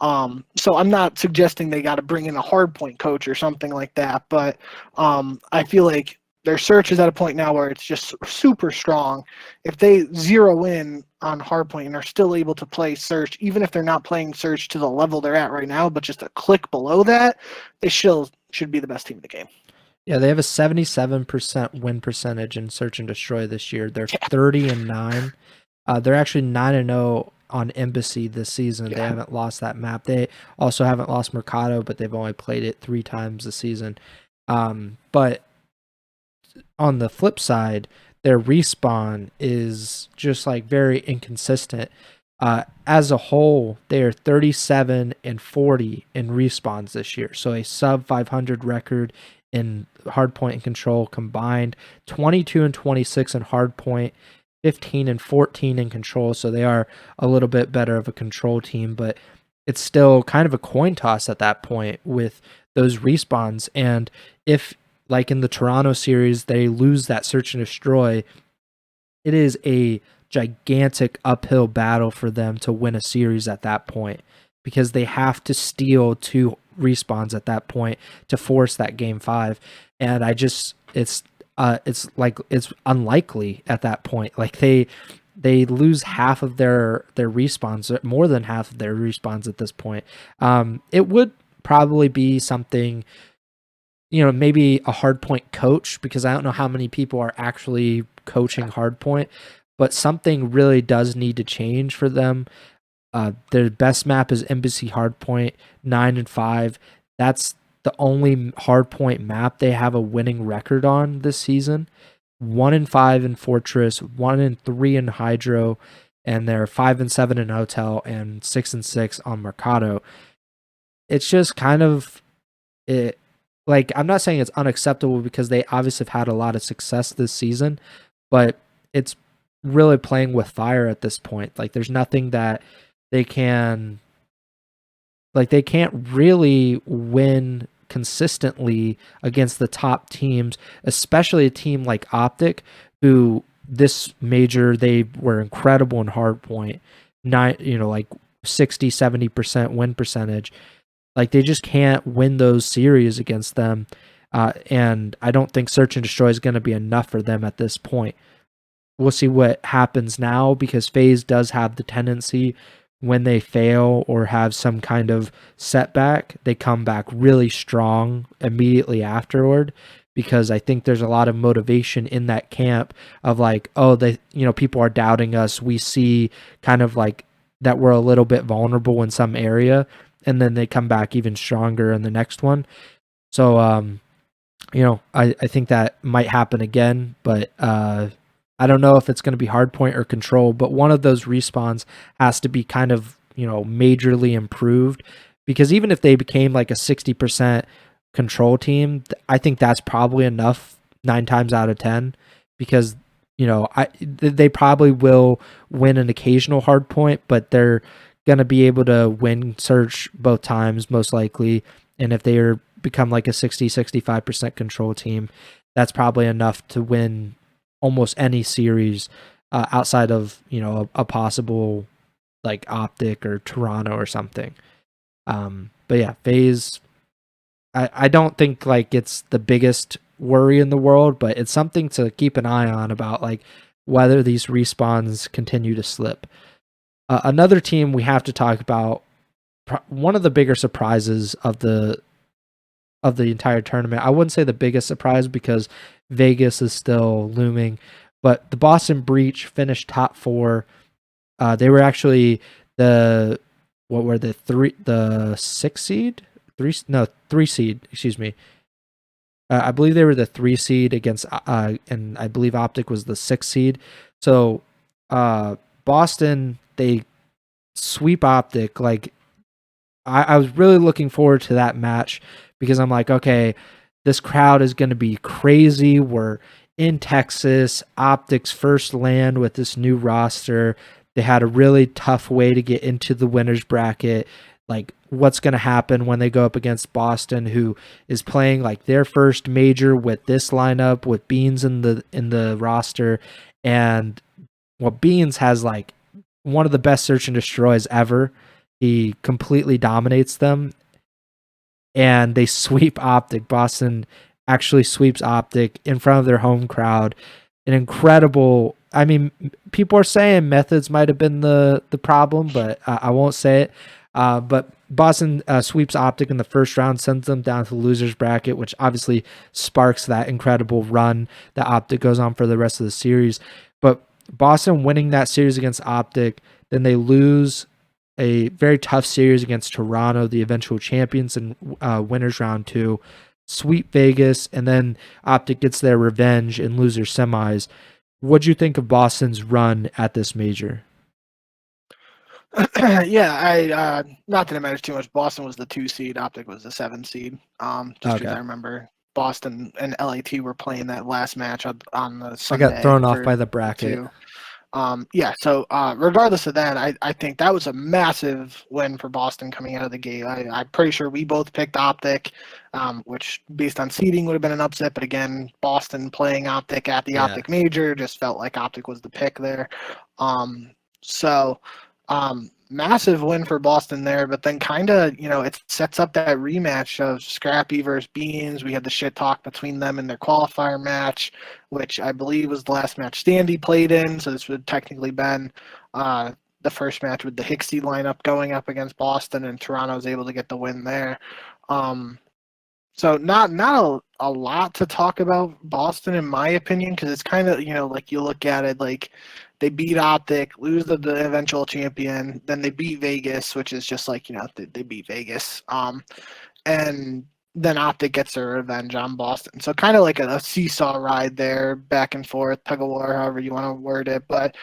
So I'm not suggesting they got to bring in a hardpoint coach or something like that, but I feel like their search is at a point now where it's just super strong. If they zero in on hardpoint and are still able to play search, even if they're not playing search to the level they're at right now, but just a click below that, they still should be the best team in the game. Yeah, they have a 77% win percentage in search and destroy this year. They're 30-9. They're actually 9-0 on Embassy this season. They haven't lost that map. They also haven't lost Mercado, but they've only played it 3 times this season. But on the flip side, their respawn is just like very inconsistent. As a whole, they are 37-40 in respawns this year. So a sub 500 record in hardpoint and control combined, 22-26 in hardpoint, 15-14 in control. So they are a little bit better of a control team, but it's still kind of a coin toss at that point with those respawns. And if, like in the Toronto series, they lose that search and destroy, it is a gigantic uphill battle for them to win a series at that point, because they have to steal 2 respawns at that point to force that game 5. And it's unlikely at that point. Like they lose half of their respawns, more than half of their respawns at this point. It would probably be something, maybe a hardpoint coach, because I don't know how many people are actually coaching hardpoint, but something really does need to change for them. Their best map is Embassy Hardpoint, 9-5. That's the only hardpoint map they have a winning record on this season. 1-5 in Fortress, 1-3 in Hydro, and they're 5-7 in Hotel, and 6-6 on Mercado. It's just kind of it. Like, I'm not saying it's unacceptable, because they obviously have had a lot of success this season, but it's really playing with fire at this point. Like, there's nothing that they can't really win consistently against the top teams, especially a team like OpTic, who this major, they were incredible in hardpoint, like 60-70% win percentage. Like, they just can't win those series against them, and I don't think search and destroy is going to be enough for them at this point. We'll see what happens now, because FaZe does have the tendency, when they fail or have some kind of setback, they come back really strong immediately afterward, because I think there's a lot of motivation in that camp of like, oh, people are doubting us. We see kind of like that we're a little bit vulnerable in some area, and then they come back even stronger in the next one. So, I think that might happen again, but I don't know if it's going to be hardpoint or control, but one of those respawns has to be kind of, majorly improved, because even if they became like a 60% control team, I think that's probably enough 9 times out of 10, because, they probably will win an occasional hardpoint, but they're going to be able to win search both times, most likely. And if they become like a 60-65% control team, that's probably enough to win almost any series outside of a possible like OpTic or Toronto or something. But yeah, FaZe, I don't think like it's the biggest worry in the world, but it's something to keep an eye on about like whether these respawns continue to slip. Another team we have to talk about, one of the bigger surprises of the entire tournament. I wouldn't say the biggest surprise, because Vegas is still looming, but the Boston Breach finished top 4. They were actually the 6 seed? 3 seed, excuse me. I believe they were the 3 seed against, and I believe OpTic was the 6 seed. So Boston, they sweep OpTic. Like, I was really looking forward to that match, because I'm like, okay, this crowd is going to be crazy. We're in Texas, OpTic's first land with this new roster. They had a really tough way to get into the winners bracket. Like, what's going to happen when they go up against Boston, who is playing like their first major with this lineup with Beans in the roster, and Beans has like one of the best search and destroys ever. He completely dominates them, and they sweep OpTic. Boston actually sweeps OpTic in front of their home crowd. An incredible. I mean, people are saying methods might have been the problem, but I won't say it. But Boston sweeps OpTic in the first round, sends them down to the losers bracket, which obviously sparks that incredible run that OpTic goes on for the rest of the series. But Boston winning that series against OpTic, then they lose a very tough series against Toronto, the eventual champions in winners round 2, sweep Vegas, and then OpTic gets their revenge in loser semis. What'd you think of Boston's run at this major? Yeah, I not that it matters too much. Boston was the 2 seed, OpTic was the 7 seed. Just because I remember Boston and LAT were playing that last match on the Sunday. I got thrown off by the bracket. So regardless of that, I think that was a massive win for Boston coming out of the gate. I'm pretty sure we both picked OpTic, which based on seeding would have been an upset. But again, Boston playing OpTic at the OpTic major just felt like OpTic was the pick there. Massive win for Boston there, but then kind of, it sets up that rematch of Scrappy versus Beans. We had the shit talk between them in their qualifier match, which I believe was the last match Standy played in. So this would technically been the first match with the Hicksy lineup going up against Boston, and Toronto was able to get the win there. So not a lot to talk about Boston in my opinion, because it's kind of, like you look at it like they beat OpTic, lose the eventual champion, then they beat Vegas, which is just like, they beat Vegas. And then OpTic gets their revenge on Boston. So kind of like a seesaw ride there, back and forth, tug of war, however you want to word it. But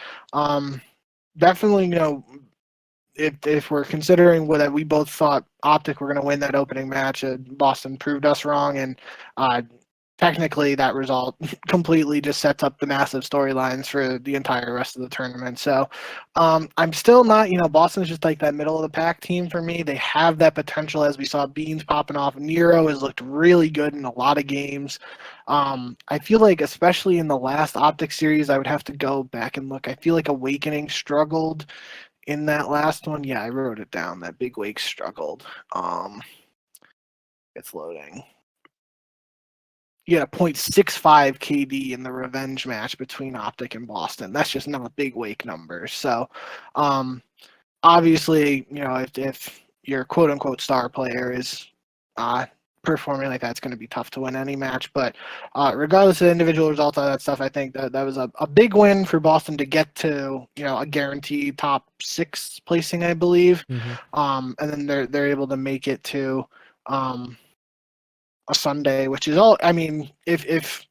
definitely, if we're considering whether we both thought OpTic were going to win that opening match, Boston proved us wrong, and technically that result completely just sets up the massive storylines for the entire rest of the tournament. So I'm still not, Boston's just like that middle of the pack team for me. They have that potential, as we saw Beans popping off. Nero has looked really good in a lot of games. I feel like, especially in the last OpTic series, I would have to go back and look. I feel like Awakening struggled in that last one. Yeah, I wrote it down. That Big Wake struggled. It's loading. He had a .65 KD in the revenge match between OpTic and Boston. That's just not a Big Wake number. So, obviously, if your quote-unquote star player is performing like that, it's going to be tough to win any match. But regardless of the individual results, all that stuff, I think that was a big win for Boston to get to, a guaranteed top 6 placing, I believe. Mm-hmm. And then they're able to make it to a Sunday, which is all. I mean, if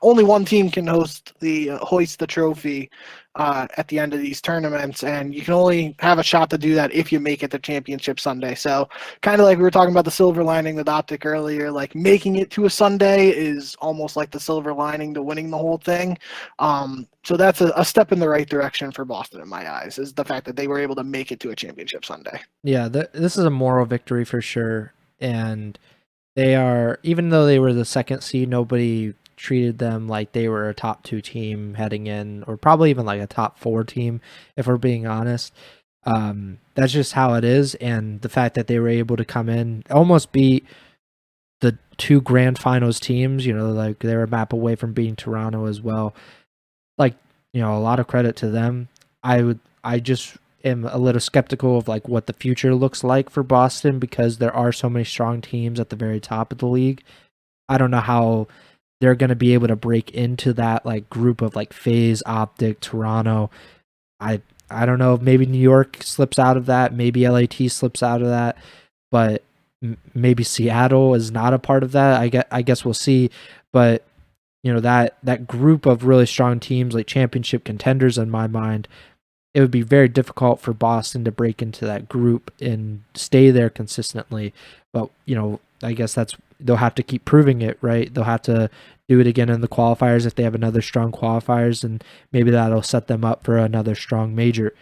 only one team can hoist the trophy at the end of these tournaments, and you can only have a shot to do that if you make it to championship Sunday. So kind of like we were talking about the silver lining with OpTic earlier, like making it to a Sunday is almost like the silver lining to winning the whole thing. So that's a step in the right direction for Boston in my eyes, is the fact that they were able to make it to a championship Sunday. Yeah, this is a moral victory for sure. And they are, even though they were the 2nd seed, nobody treated them like they were a top 2 team heading in, or probably even like a top 4 team, if we're being honest. That's just how it is. And the fact that they were able to come in, almost beat the 2 grand finals teams, like they were a map away from beating Toronto as well. Like, a lot of credit to them. I just am a little skeptical of like what the future looks like for Boston, because there are so many strong teams at the very top of the league. I don't know how they're going to be able to break into that like group of like FaZe, OpTic, Toronto. I don't know if maybe New York slips out of that, maybe LAT slips out of that, but maybe Seattle is not a part of that. I guess we'll see. But that group of really strong teams, like championship contenders in my mind, it would be very difficult for Boston to break into that group and stay there consistently. But, I guess they'll have to keep proving it, right? They'll have to do it again in the qualifiers if they have another strong qualifiers, and maybe that'll set them up for another strong major.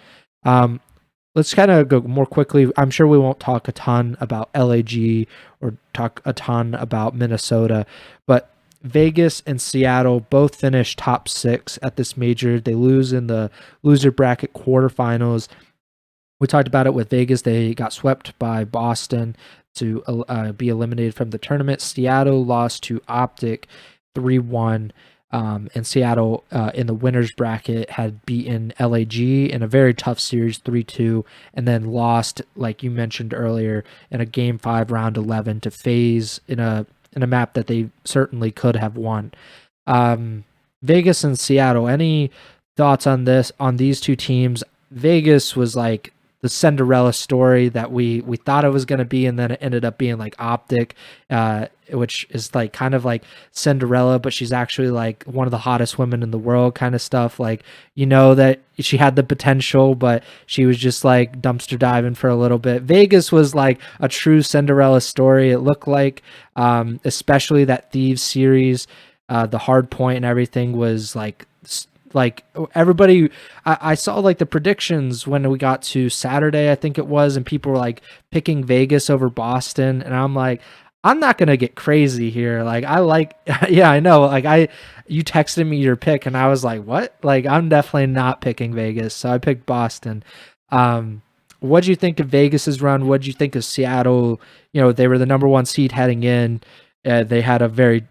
Let's kind of go more quickly. I'm sure we won't talk a ton about LAG or talk a ton about Minnesota, but Vegas and Seattle both finished top 6 at this major. They lose in the loser bracket quarterfinals. We talked about it with Vegas. They got swept by Boston to be eliminated from the tournament. Seattle lost to OpTic 3-1. And Seattle in the winners bracket had beaten LAG in a very tough series 3-2, and then lost, like you mentioned earlier, in a game 5 round 11 to FaZe in a map that they certainly could have won. Vegas and Seattle, any thoughts on these two teams? Vegas was like the Cinderella story that we thought it was going to be, and then it ended up being like OpTic, which is like kind of like Cinderella, but she's actually like one of the hottest women in the world kind of stuff. Like, you know that she had the potential, but she was just like dumpster diving for a little bit. Vegas was like a true Cinderella story, it looked especially that Thieves series, the hard point and everything was like everybody, I saw like the predictions when we got to Saturday, I think it was, and people were like picking Vegas over Boston, and I'm like, I'm not gonna get crazy here. Like yeah, I know. Like you texted me your pick, and I was like, what? Like I'm definitely not picking Vegas, so I picked Boston. What'd you think of Vegas's run? What'd you think of Seattle? You know, they were the number 1 seed heading in. They had a very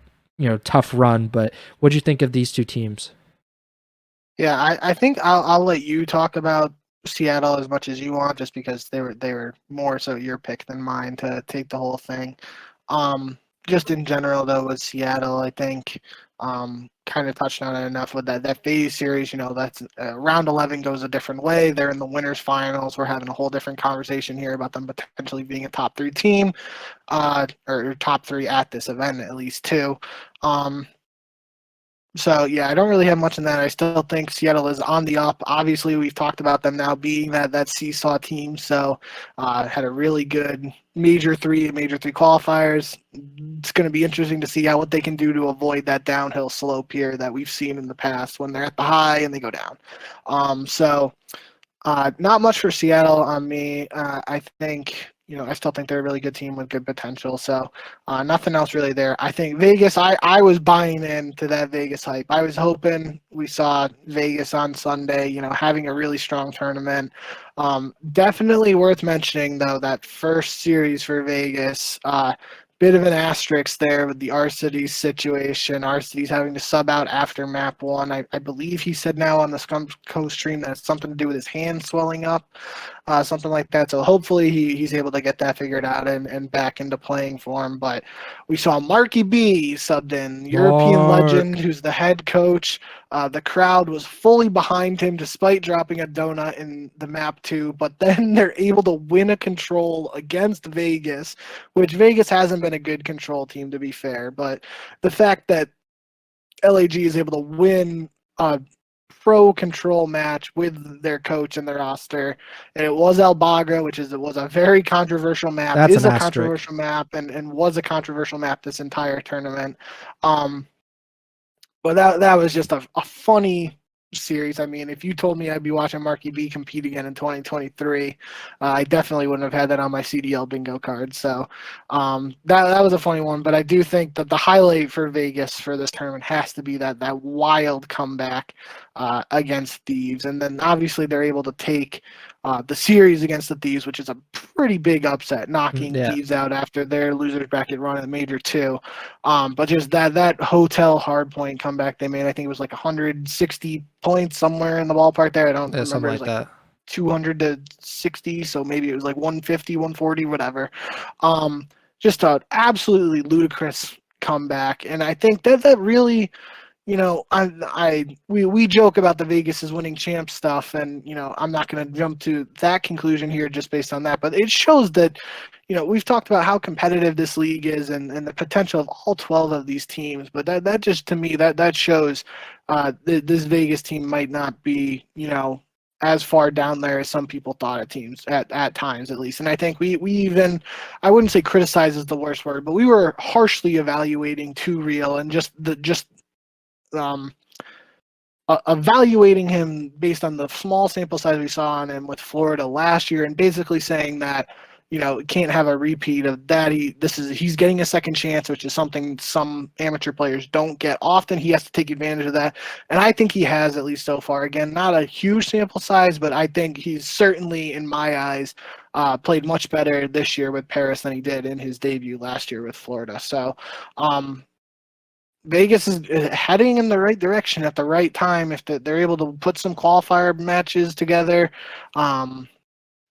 tough run, but what'd you think of these two teams? Yeah, I think I'll let you talk about Seattle as much as you want, just because they were more so your pick than mine to take the whole thing. Just in general though, with Seattle, I think kind of touched on it enough with that FaZe series. That's round 11 goes a different way. They're in the winners finals. We're having a whole different conversation here about them potentially being a top 3 team, or top 3 at this event, at least 2. So, yeah, I don't really have much in that. I still think Seattle is on the up. Obviously, we've talked about them now being that seesaw team. So, had a really good Major 3 qualifiers. It's going to be interesting to see what they can do to avoid that downhill slope here that we've seen in the past when they're at the high and they go down. Not much for Seattle on me. I think, I still think they're a really good team with good potential. So nothing else really there. I think Vegas, I was buying into that Vegas hype. I was hoping we saw Vegas on Sunday, having a really strong tournament. Definitely worth mentioning, though, that first series for Vegas, bit of an asterisk there with the Arcides situation. Arcides having to sub out after map 1. I believe he said now on the Scum Coast stream that it's something to do with his hand swelling up, something like that. So hopefully he's able to get that figured out and back into playing form. But we saw Marky B subbed in, European legend, who's the head coach. The crowd was fully behind him despite dropping a donut in the map 2, but then they're able to win a control against Vegas, which Vegas hasn't been a good control team, to be fair. But the fact that LAG is able to win a pro control match with their coach and their roster, and it was El Bagra, it was a very controversial map. That's is an a asterisk. controversial map and was a controversial map this entire tournament. But that was just a funny series. I mean, if you told me I'd be watching Marky B compete again in 2023, I definitely wouldn't have had that on my CDL bingo card. So that was a funny one. But I do think that the highlight for Vegas for this tournament has to be that wild comeback against Thieves. And then obviously they're able to take the series against the Thieves, which is a pretty big upset, knocking Thieves out after their losers bracket run in Major 2. But just that hotel hardpoint comeback they made, I think it was like 160 points, somewhere in the ballpark there. I don't remember. It was like 200 to 60, so maybe it was like 150, 140, whatever. Just an absolutely ludicrous comeback, and I think that really, we joke about the Vegas is winning champ stuff, and I'm not going to jump to that conclusion here just based on that, but it shows that we've talked about how competitive this league is and the potential of all 12 of these teams, but that just, to me, that shows this Vegas team might not be as far down there as some people thought at times, at least. And I think we even, I wouldn't say criticize is the worst word, but we were harshly evaluating Too Real and um, evaluating him based on the small sample size we saw on him with Florida last year, and basically saying that, can't have a repeat of that. He's getting a second chance, which is something some amateur players don't get often. He has to take advantage of that, and I think he has, at least so far. Again, not a huge sample size, but I think he's certainly, in my eyes, played much better this year with Paris than he did in his debut last year with Florida. So Vegas is heading in the right direction at the right time if they're able to put some qualifier matches together.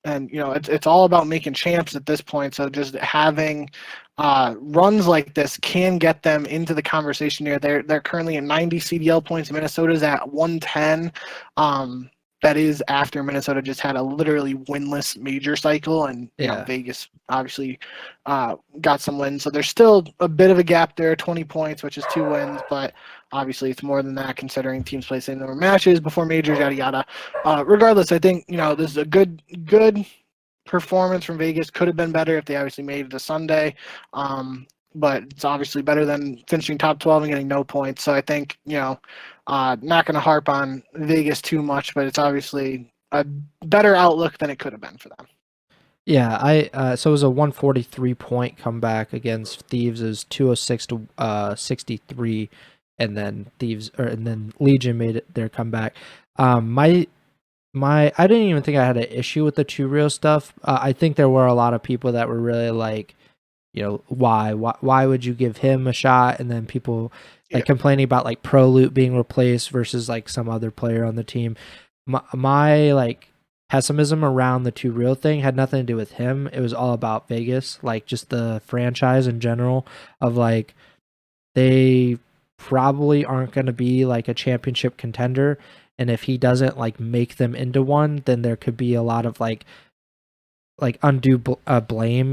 And it's all about making champs at this point. So just having runs like this can get them into the conversation here. They're currently at 90 CDL points. Minnesota's at 110. That is after Minnesota just had a literally winless major cycle, and Vegas obviously got some wins. So there's still a bit of a gap there, 20 points, which is 2 wins, but obviously it's more than that considering teams play the same number of matches before majors, yada yada. Regardless, I think this is a good performance from Vegas. Could have been better if they obviously made it to Sunday. But it's obviously better than finishing top 12 and getting no points. So I think, not going to harp on Vegas too much, but it's obviously a better outlook than it could have been for them. Yeah, so it was a 143 point comeback against Thieves. It was 206 to 63, and then Legion made it their comeback. I didn't even think I had an issue with the Too Real stuff. I think there were a lot of people that were really like, why would you give him a shot? And then people complaining about like Pro Loot being replaced versus like some other player on the team. My like pessimism around the Too Real thing had nothing to do with him. It was all about Vegas, like just the franchise in general, of like they probably aren't going to be like a championship contender. And if he doesn't like make them into one, then there could be a lot of like undue blame,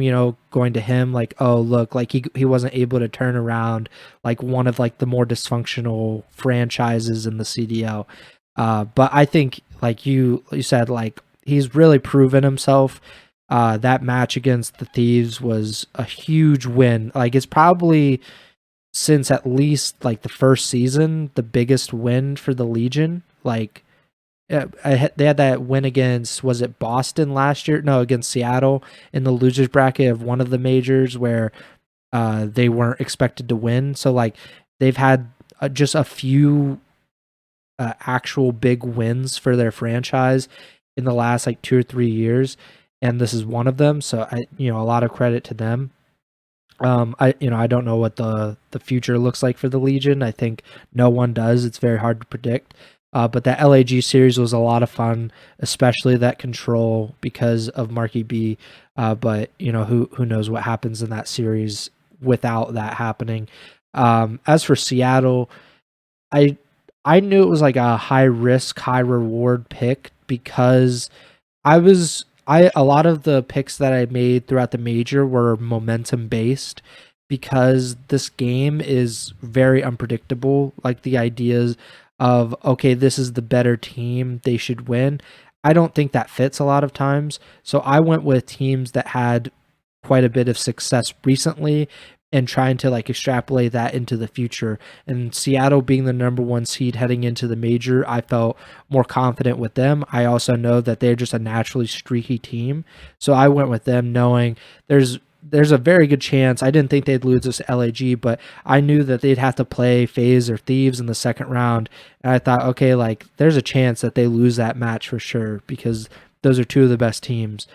going to him. Like, oh, look, like he wasn't able to turn around like one of like the more dysfunctional franchises in the CDL. But I think like you said, like he's really proven himself. That match against the Thieves was a huge win. Like it's probably since at least like the first season, the biggest win for the Legion. Like they had that win against, was it Boston last year? No, against Seattle in the losers bracket of one of the majors where they weren't expected to win. So like they've had just a few actual big wins for their franchise in the last like 2 or 3 years, and this is one of them. So a lot of credit to them. I don't know what the future looks like for the Legion. I think no one does. It's very hard to predict. But that LAG series was a lot of fun, especially that control because of Marky B. But who knows what happens in that series without that happening. As for Seattle, I knew it was like a high risk, high reward pick because a lot of the picks that I made throughout the major were momentum based because this game is very unpredictable. Like the ideas of, okay, this is the better team, they should win. I don't think that fits a lot of times. So I went with teams that had quite a bit of success recently and trying to like extrapolate that into the future. And Seattle being the number 1 seed heading into the major, I felt more confident with them. I also know that they're just a naturally streaky team. So I went with them knowing there's a very good chance. I didn't think they'd lose this LAG, but I knew that they'd have to play FaZe or Thieves in the second round. And I thought, okay, like there's a chance that they lose that match for sure because those are two of the best teams.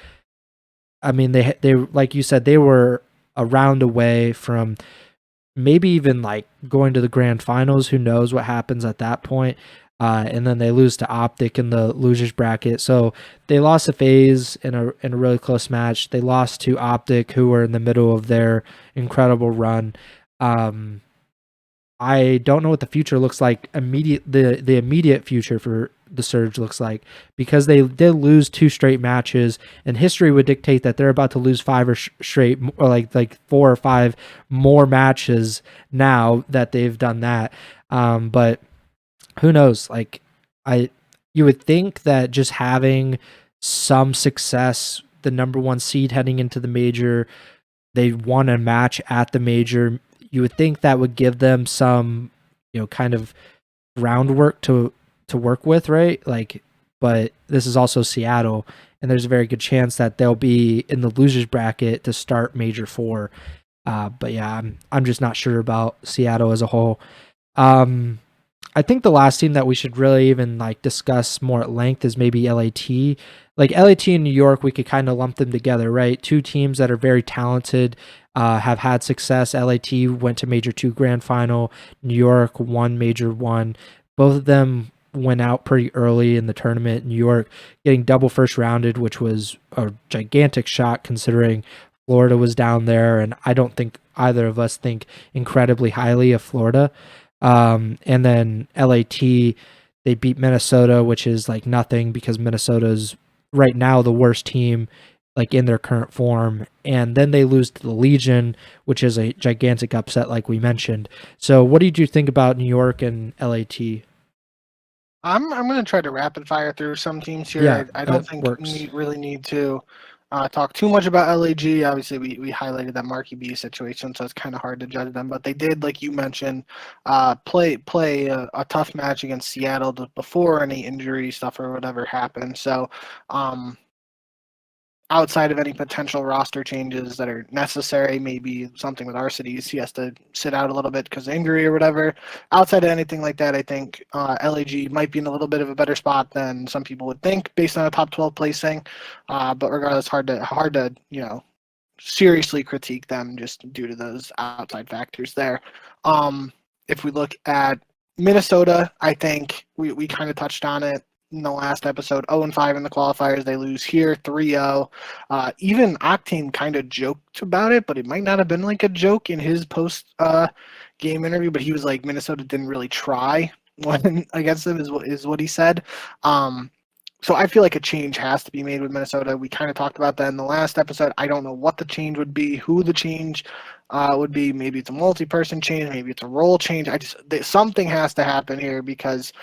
I mean, they like you said, they were a round away from maybe even like going to the grand finals. Who knows what happens at that point? And then they lose to OpTic in the losers bracket. So they lost to FaZe in a really close match. They lost to OpTic, who were in the middle of their incredible run. I don't know what the future looks like. The immediate future for the Surge looks like because they did lose 2 straight matches, and history would dictate that they're about to lose 5 or straight, or like 4 or 5 more matches now that they've done that. But who knows? Like you would think that just having some success, the number one seed heading into the major, they won a match at the major. You would think that would give them some, kind of groundwork to work with, right? Like, but this is also Seattle, and there's a very good chance that they'll be in the losers bracket to start Major 4. But yeah, I'm just not sure about Seattle as a whole. I think the last team that we should really even like discuss more at length is maybe LAT. Like LAT and New York, we could kind of lump them together, right? Two teams that are very talented, have had success. LAT went to Major 2 Grand Final. New York won Major 1. Both of them went out pretty early in the tournament. New York getting double first rounded, which was a gigantic shock considering Florida was down there, and I don't think either of us think incredibly highly of Florida. And then LAT, they beat Minnesota, which is like nothing because Minnesota's right now the worst team like in their current form. And then they lose to the Legion, which is a gigantic upset like we mentioned. So what did you think about New York and LAT? I'm going to try to rapid fire through some teams here. Yeah, I don't think we really need to talk too much about LAG. Obviously, we highlighted that Marky B situation, so it's kind of hard to judge them. But they did, like you mentioned, play a tough match against Seattle before any injury stuff or whatever happened. So outside of any potential roster changes that are necessary, maybe something with Arcides, he has to sit out a little bit because of injury or whatever. Outside of anything like that, I think LAG might be in a little bit of a better spot than some people would think based on a top 12 placing. But regardless, hard to seriously critique them just due to those outside factors there. If we look at Minnesota, I think we kind of touched on it in the last episode. 0-5 in the qualifiers. They lose here 3-0. Even Octane kind of joked about it, but it might not have been like a joke in his post game interview. But he was like, Minnesota didn't really try when against them is what he said. So I feel like a change has to be made with Minnesota. We kind of talked about that in the last episode. I don't know what the change would be, who the change would be. Maybe it's a multi-person change, maybe it's a role change. Something has to happen here because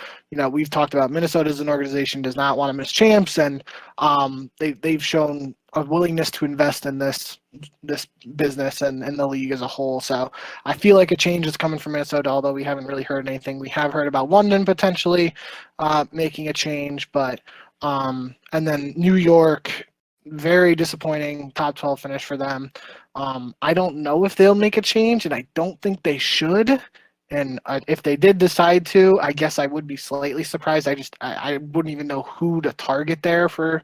we've talked about Minnesota as an organization does not want to miss champs, and they've shown a willingness to invest in this business and the league as a whole. So I feel like a change is coming from Minnesota, although we haven't really heard anything. We have heard about London potentially making a change, but and then New York, very disappointing top 12 finish for them. I don't know if they'll make a change, and I don't think they should. And if they did decide to, I guess I would be slightly surprised. I wouldn't even know who to target there for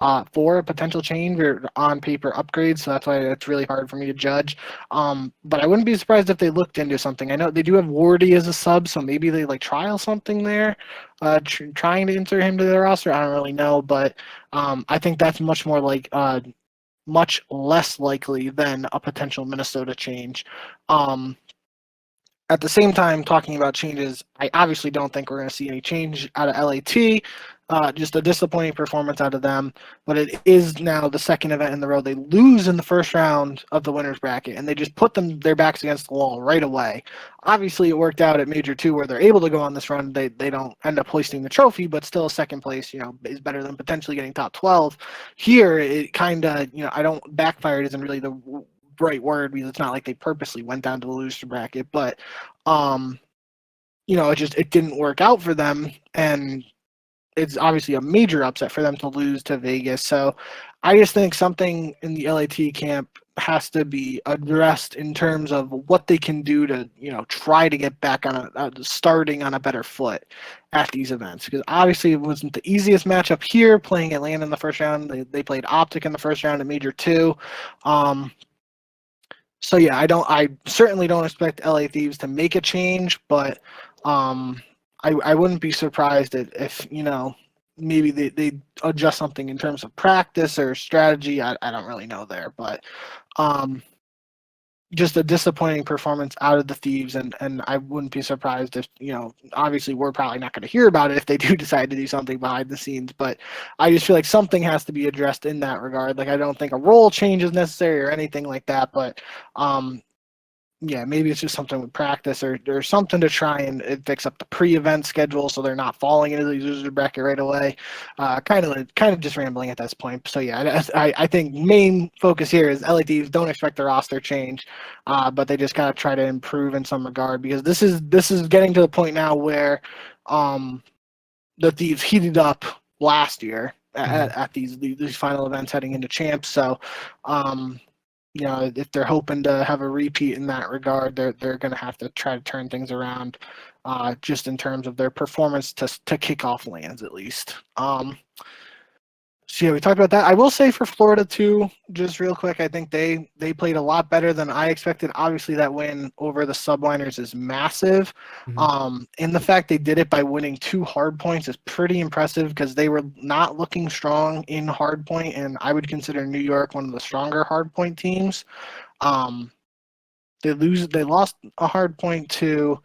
a potential change or on paper upgrades. So that's why it's really hard for me to judge. But I wouldn't be surprised if they looked into something. I know they do have Wardy as a sub, so maybe they like trial something there, trying to insert him to their roster. I don't really know, but I think that's much more like much less likely than a potential Minnesota change. At the same time, talking about changes, I obviously don't think we're going to see any change out of LAT. Just a disappointing performance out of them. But it is now the second event in the row. They lose in the first round of the winner's bracket, and they just put their backs against the wall right away. Obviously, it worked out at Major 2 where they're able to go on this run. They don't end up hoisting the trophy, but still second place, is better than potentially getting top 12. Here, it kind of, backfired isn't really the right word because it's not like they purposely went down to the loser bracket, but it didn't work out for them, and it's obviously a major upset for them to lose to Vegas. So I just think something in the LAT camp has to be addressed in terms of what they can do to try to get back on starting on a better foot at these events, because obviously it wasn't the easiest matchup here playing Atlanta in the first round. They played OpTic in the first round at Major 2. So yeah, I certainly don't expect LA Thieves to make a change, but I wouldn't be surprised if maybe they adjust something in terms of practice or strategy. I don't really know there, but just a disappointing performance out of the Thieves, and I wouldn't be surprised if, obviously we're probably not going to hear about it if they do decide to do something behind the scenes, but I just feel like something has to be addressed in that regard. Like, I don't think a role change is necessary or anything like that, but yeah, maybe it's just something with practice or something to try and fix up the pre-event schedule so they're not falling into the loser bracket right away. Kind of just rambling at this point. So yeah, I think main focus here is LADs don't expect the roster change, but they just gotta try to improve in some regard because this is getting to the point now where the Thieves heated up last year at these final events heading into champs. So if they're hoping to have a repeat in that regard, they're going to have to try to turn things around, just in terms of their performance to kick off lands at least. So yeah, we talked about that. I will say for Florida too, just real quick, I think they played a lot better than I expected. Obviously, that win over the Subliners is massive. And the fact they did it by winning 2 hard points is pretty impressive because they were not looking strong in hard point, and I would consider New York one of the stronger hard point teams. They lost a hard point to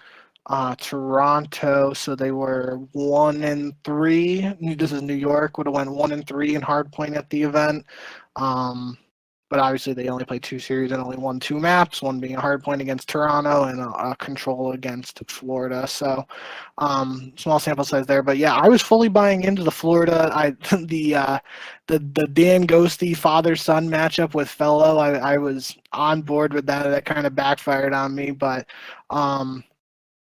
Toronto, so they were 1-3. This is New York, would have went 1-3 in hardpoint at the event. But obviously they only played 2 series and only won 2 maps, one being a hardpoint against Toronto and a control against Florida. So small sample size there. But yeah, I was fully buying into the Florida. The Dan Ghosty father-son matchup with Fellow. I was on board with that. That kind of backfired on me, but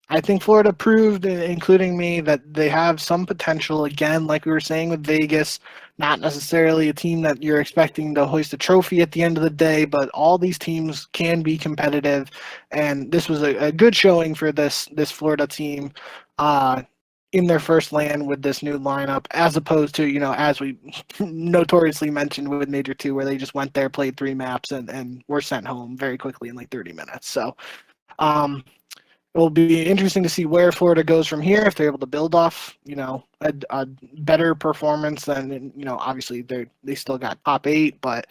I think Florida proved, including me, that they have some potential. Again, like we were saying with Vegas, not necessarily a team that you're expecting to hoist a trophy at the end of the day, but all these teams can be competitive. And this was a good showing for this Florida team in their first land with this new lineup, as opposed to, as we notoriously mentioned with Major 2, where they just went there, played 3 maps, and were sent home very quickly in like 30 minutes. So, it will be interesting to see where Florida goes from here if they're able to build off, a better performance than, obviously they still got top 8, but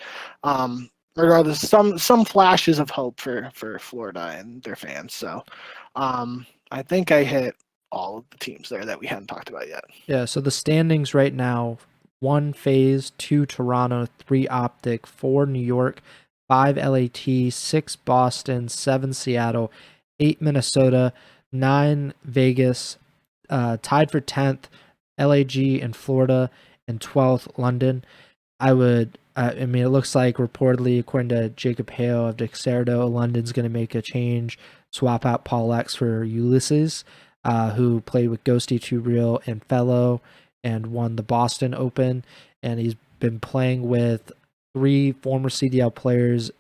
regardless, some flashes of hope for Florida and their fans. So I think I hit all of the teams there that we hadn't talked about yet. Yeah, so the standings right now: 1 FaZe, 2 Toronto, 3 OpTic, 4 New York, 5 LAT, 6 Boston, 7 Seattle, 8 Minnesota, 9 Vegas, tied for 10th, LAG and Florida, and 12th London. It looks like reportedly, according to Jacob Hale of Dexerto, London's going to make a change, swap out Paul X for Ulysses, who played with Ghosty, Too Real, and Fellow, and won the Boston Open. And he's been playing with 3 former CDL players,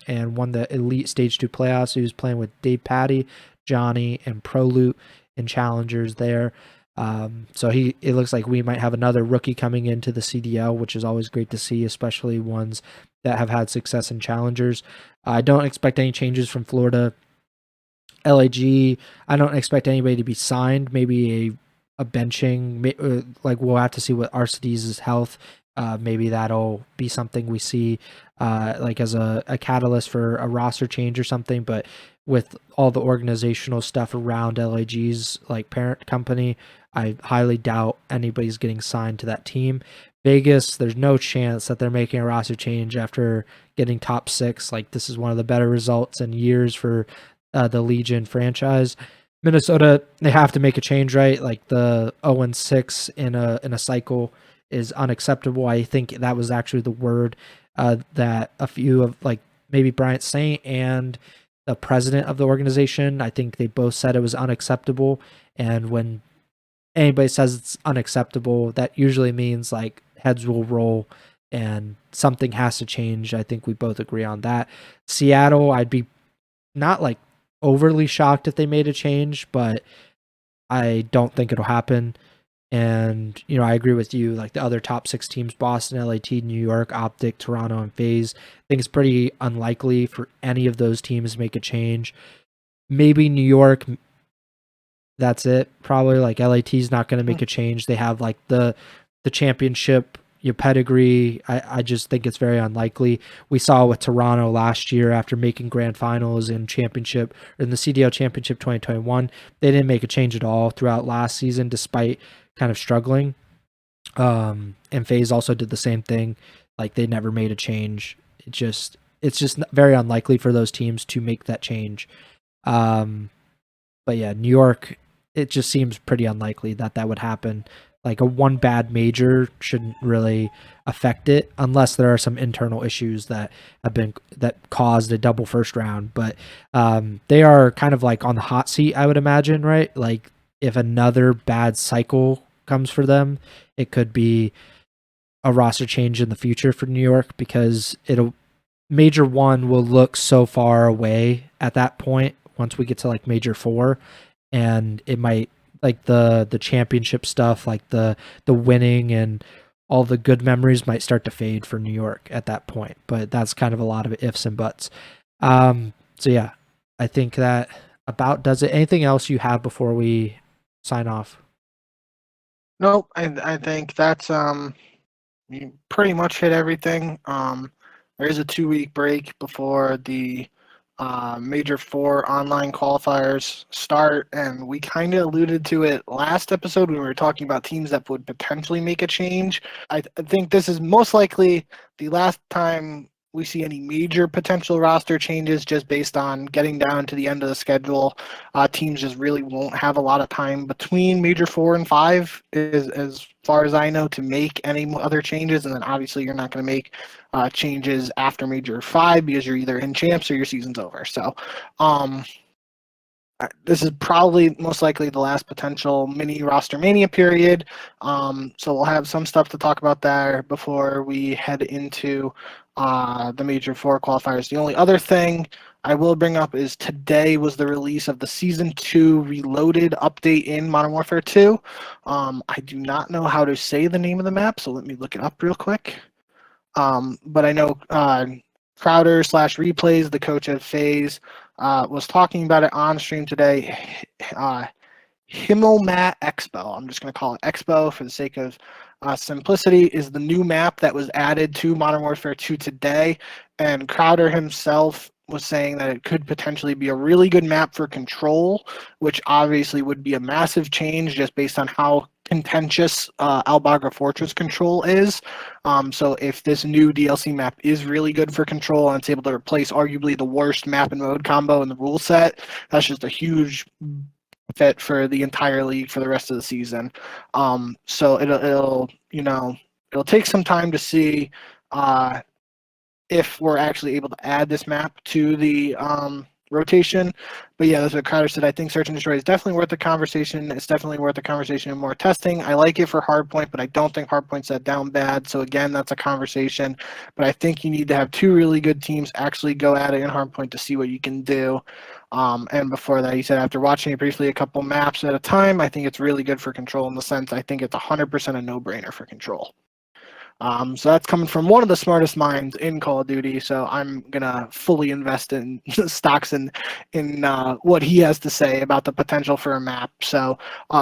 and won the Elite Stage 2 playoffs. He was playing with Dave Patty, Johnny, and ProLoot in challengers there. So it looks like we might have another rookie coming into the CDL, which is always great to see, especially ones that have had success in challengers. I don't expect any changes from Florida. LAG, I don't expect anybody to be signed. Maybe a benching, like we'll have to see what RCD's health. Maybe that'll be something we see like as a catalyst for a roster change or something. But with all the organizational stuff around LAG's like parent company, I highly doubt anybody's getting signed to that team. Vegas, there's no chance that they're making a roster change after getting top 6. Like, this is one of the better results in years for the Legion franchise. Minnesota, they have to make a change, right? Like, the 0-6 in a cycle is unacceptable. I think that was actually the word that a few of, like, maybe Bryant Saint and the president of the organization, I think they both said it was unacceptable. And when anybody says it's unacceptable, that usually means like heads will roll and something has to change. I think we both agree on that. Seattle, I'd be not like overly shocked if they made a change, but I don't think it'll happen. And, I agree with you, like the other top 6 teams, Boston, LAT, New York, OpTic, Toronto, and FaZe, I think it's pretty unlikely for any of those teams to make a change. Maybe New York, that's it. Probably like LAT's not going to make a change. They have like the championship, your pedigree. I just think it's very unlikely. We saw with Toronto last year after making grand finals in championship, or in the CDL championship 2021, they didn't make a change at all throughout last season, despite kind of struggling. And FaZe also did the same thing. Like, they never made a change. it's just very unlikely for those teams to make that change. But yeah, New York, it just seems pretty unlikely that would happen. Like a one bad major shouldn't really affect it unless there are some internal issues that caused a double first round. But they are kind of like on the hot seat, I would imagine, right? Like if another bad cycle comes for them, it could be a roster change in the future for New York, because major one will look so far away at that point once we get to like major 4, and it might, like the championship stuff, like the winning and all the good memories might start to fade for New York at that point. But that's kind of a lot of ifs and buts. So yeah, I think that about does it. Anything else you have before we sign off? Nope, I think that's you pretty much hit everything. There is a 2-week break before the Major 4 online qualifiers start, and we kind of alluded to it last episode when we were talking about teams that would potentially make a change. I think this is most likely the last time we see any major potential roster changes, just based on getting down to the end of the schedule. Teams just really won't have a lot of time between Major 4 and 5, as far as I know, to make any other changes. And then obviously you're not going to make changes after Major 5 because you're either in champs or your season's over. So this is probably most likely the last potential mini roster mania period. So we'll have some stuff to talk about there before we head into the Major 4 qualifiers. The only other thing I will bring up is today was the release of the Season 2 Reloaded update in Modern Warfare 2. I do not know how to say the name of the map, so let me look it up real quick. But I know Crowder/Replays, the coach of FaZe, was talking about it on stream today. Himmelmat Expo, I'm just going to call it Expo for the sake of simplicity, is the new map that was added to Modern Warfare 2 today. And Crowder himself was saying that it could potentially be a really good map for Control, which obviously would be a massive change just based on how contentious Al Bagra Fortress Control is. So if this new DLC map is really good for Control and it's able to replace arguably the worst map and mode combo in the rule set, that's just a huge fit for the entire league for the rest of the season. So it'll take some time to see if we're actually able to add this map to the rotation. But yeah, that's what Crowder said. I think Search and Destroy is definitely worth the conversation. It's definitely worth the conversation and more testing. I like it for Hardpoint, but I don't think Hardpoint's that down bad. So again, that's a conversation. But I think you need to have 2 really good teams actually go at it in Hardpoint to see what you can do. And before that, he said, after watching it briefly a couple maps at a time, I think it's really good for Control in the sense I think it's 100% a no-brainer for Control. So that's coming from one of the smartest minds in Call of Duty. So I'm gonna fully invest in stocks in what he has to say about the potential for a map. So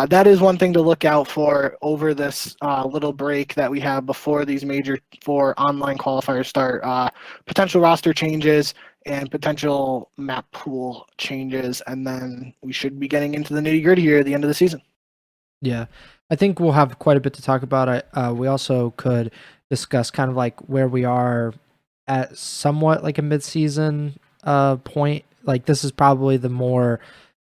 that is one thing to look out for over this little break that we have before these Major 4 online qualifiers start. Potential roster changes and potential map pool changes, and then we should be getting into the nitty-gritty here at the end of the season. Yeah, I think we'll have quite a bit to talk about. We also could discuss kind of like where we are at somewhat like a mid-season point. Like this is probably the more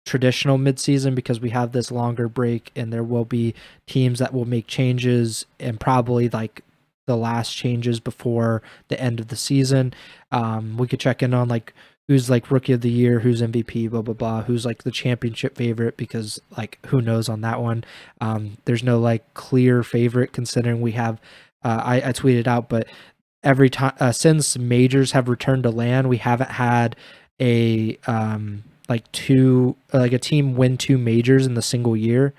traditional mid-season because we have this longer break and there will be teams that will make changes and probably like the last changes before the end of the season. We could check in on like who's like rookie of the year, who's MVP, blah, blah, blah, who's like the championship favorite, because like who knows on that one. There's no like clear favorite considering we have, I tweeted out, but every time since majors have returned to LAN, we haven't had a a team win 2 majors in the single year,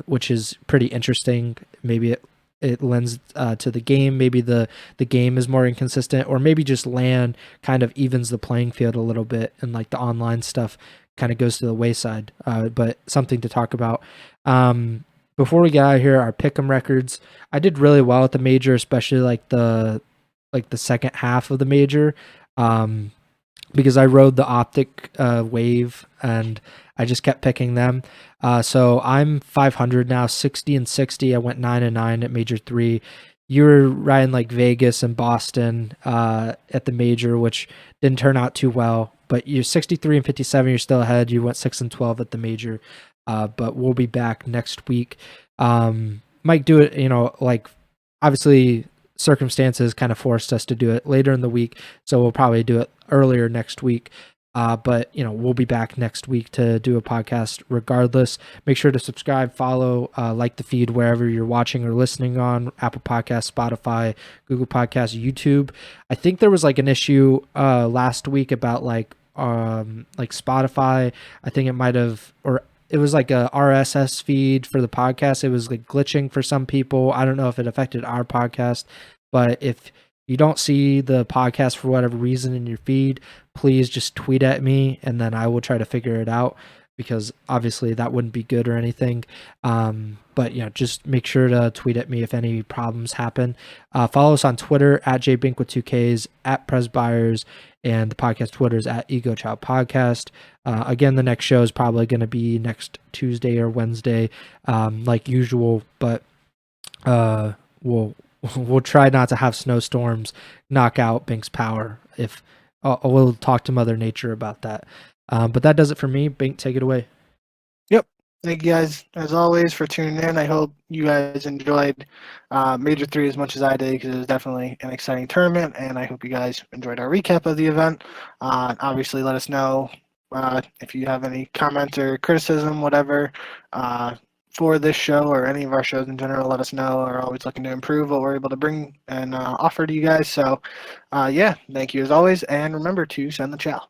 which is pretty interesting. Maybe it lends to the game. Maybe the game is more inconsistent, or maybe just LAN kind of evens the playing field a little bit, and like the online stuff kind of goes to the wayside. But something to talk about. Before we get out of here, our pick'em records. I did really well at the major, especially like the second half of the major, because I rode the OpTic wave and I just kept picking them. So I'm 500 now, 60 and 60. I went 9-9 at major 3. you were riding like Vegas and Boston at the major, which didn't turn out too well. But you're 63 and 57. You're still ahead. You went 6 and 12 at the major. But we'll be back next week. Might do it, like obviously circumstances kind of forced us to do it later in the week, so we'll probably do it earlier next week. But we'll be back next week to do a podcast regardless. Make sure to subscribe, follow, like the feed wherever you're watching or listening on: Apple Podcasts, Spotify, Google Podcasts, YouTube. I think there was like an issue last week about like Spotify. I think it might have, or it was like a RSS feed for the podcast. It was like glitching for some people. I don't know if it affected our podcast, but if you don't see the podcast for whatever reason in your feed, please just tweet at me and then I will try to figure it out, because obviously that wouldn't be good or anything. But just make sure to tweet at me if any problems happen. Follow us on Twitter at jbink with 2Ks, at Pres Byers, and the podcast Twitter is at Ego Chall Podcast. Again, the next show is probably going to be next Tuesday or Wednesday, like usual, but we'll try not to have snowstorms knock out Bink's power. If we'll talk to Mother Nature about that. But that does it for me. Bink, take it away. Yep. Thank you guys, as always, for tuning in. I hope you guys enjoyed Major 3 as much as I did, because it was definitely an exciting tournament, and I hope you guys enjoyed our recap of the event. Obviously, let us know if you have any comments or criticism, whatever, for this show or any of our shows in general. Let us know. We're always looking to improve what we're able to bring and offer to you guys. So, yeah, thank you as always, and remember to send the chow.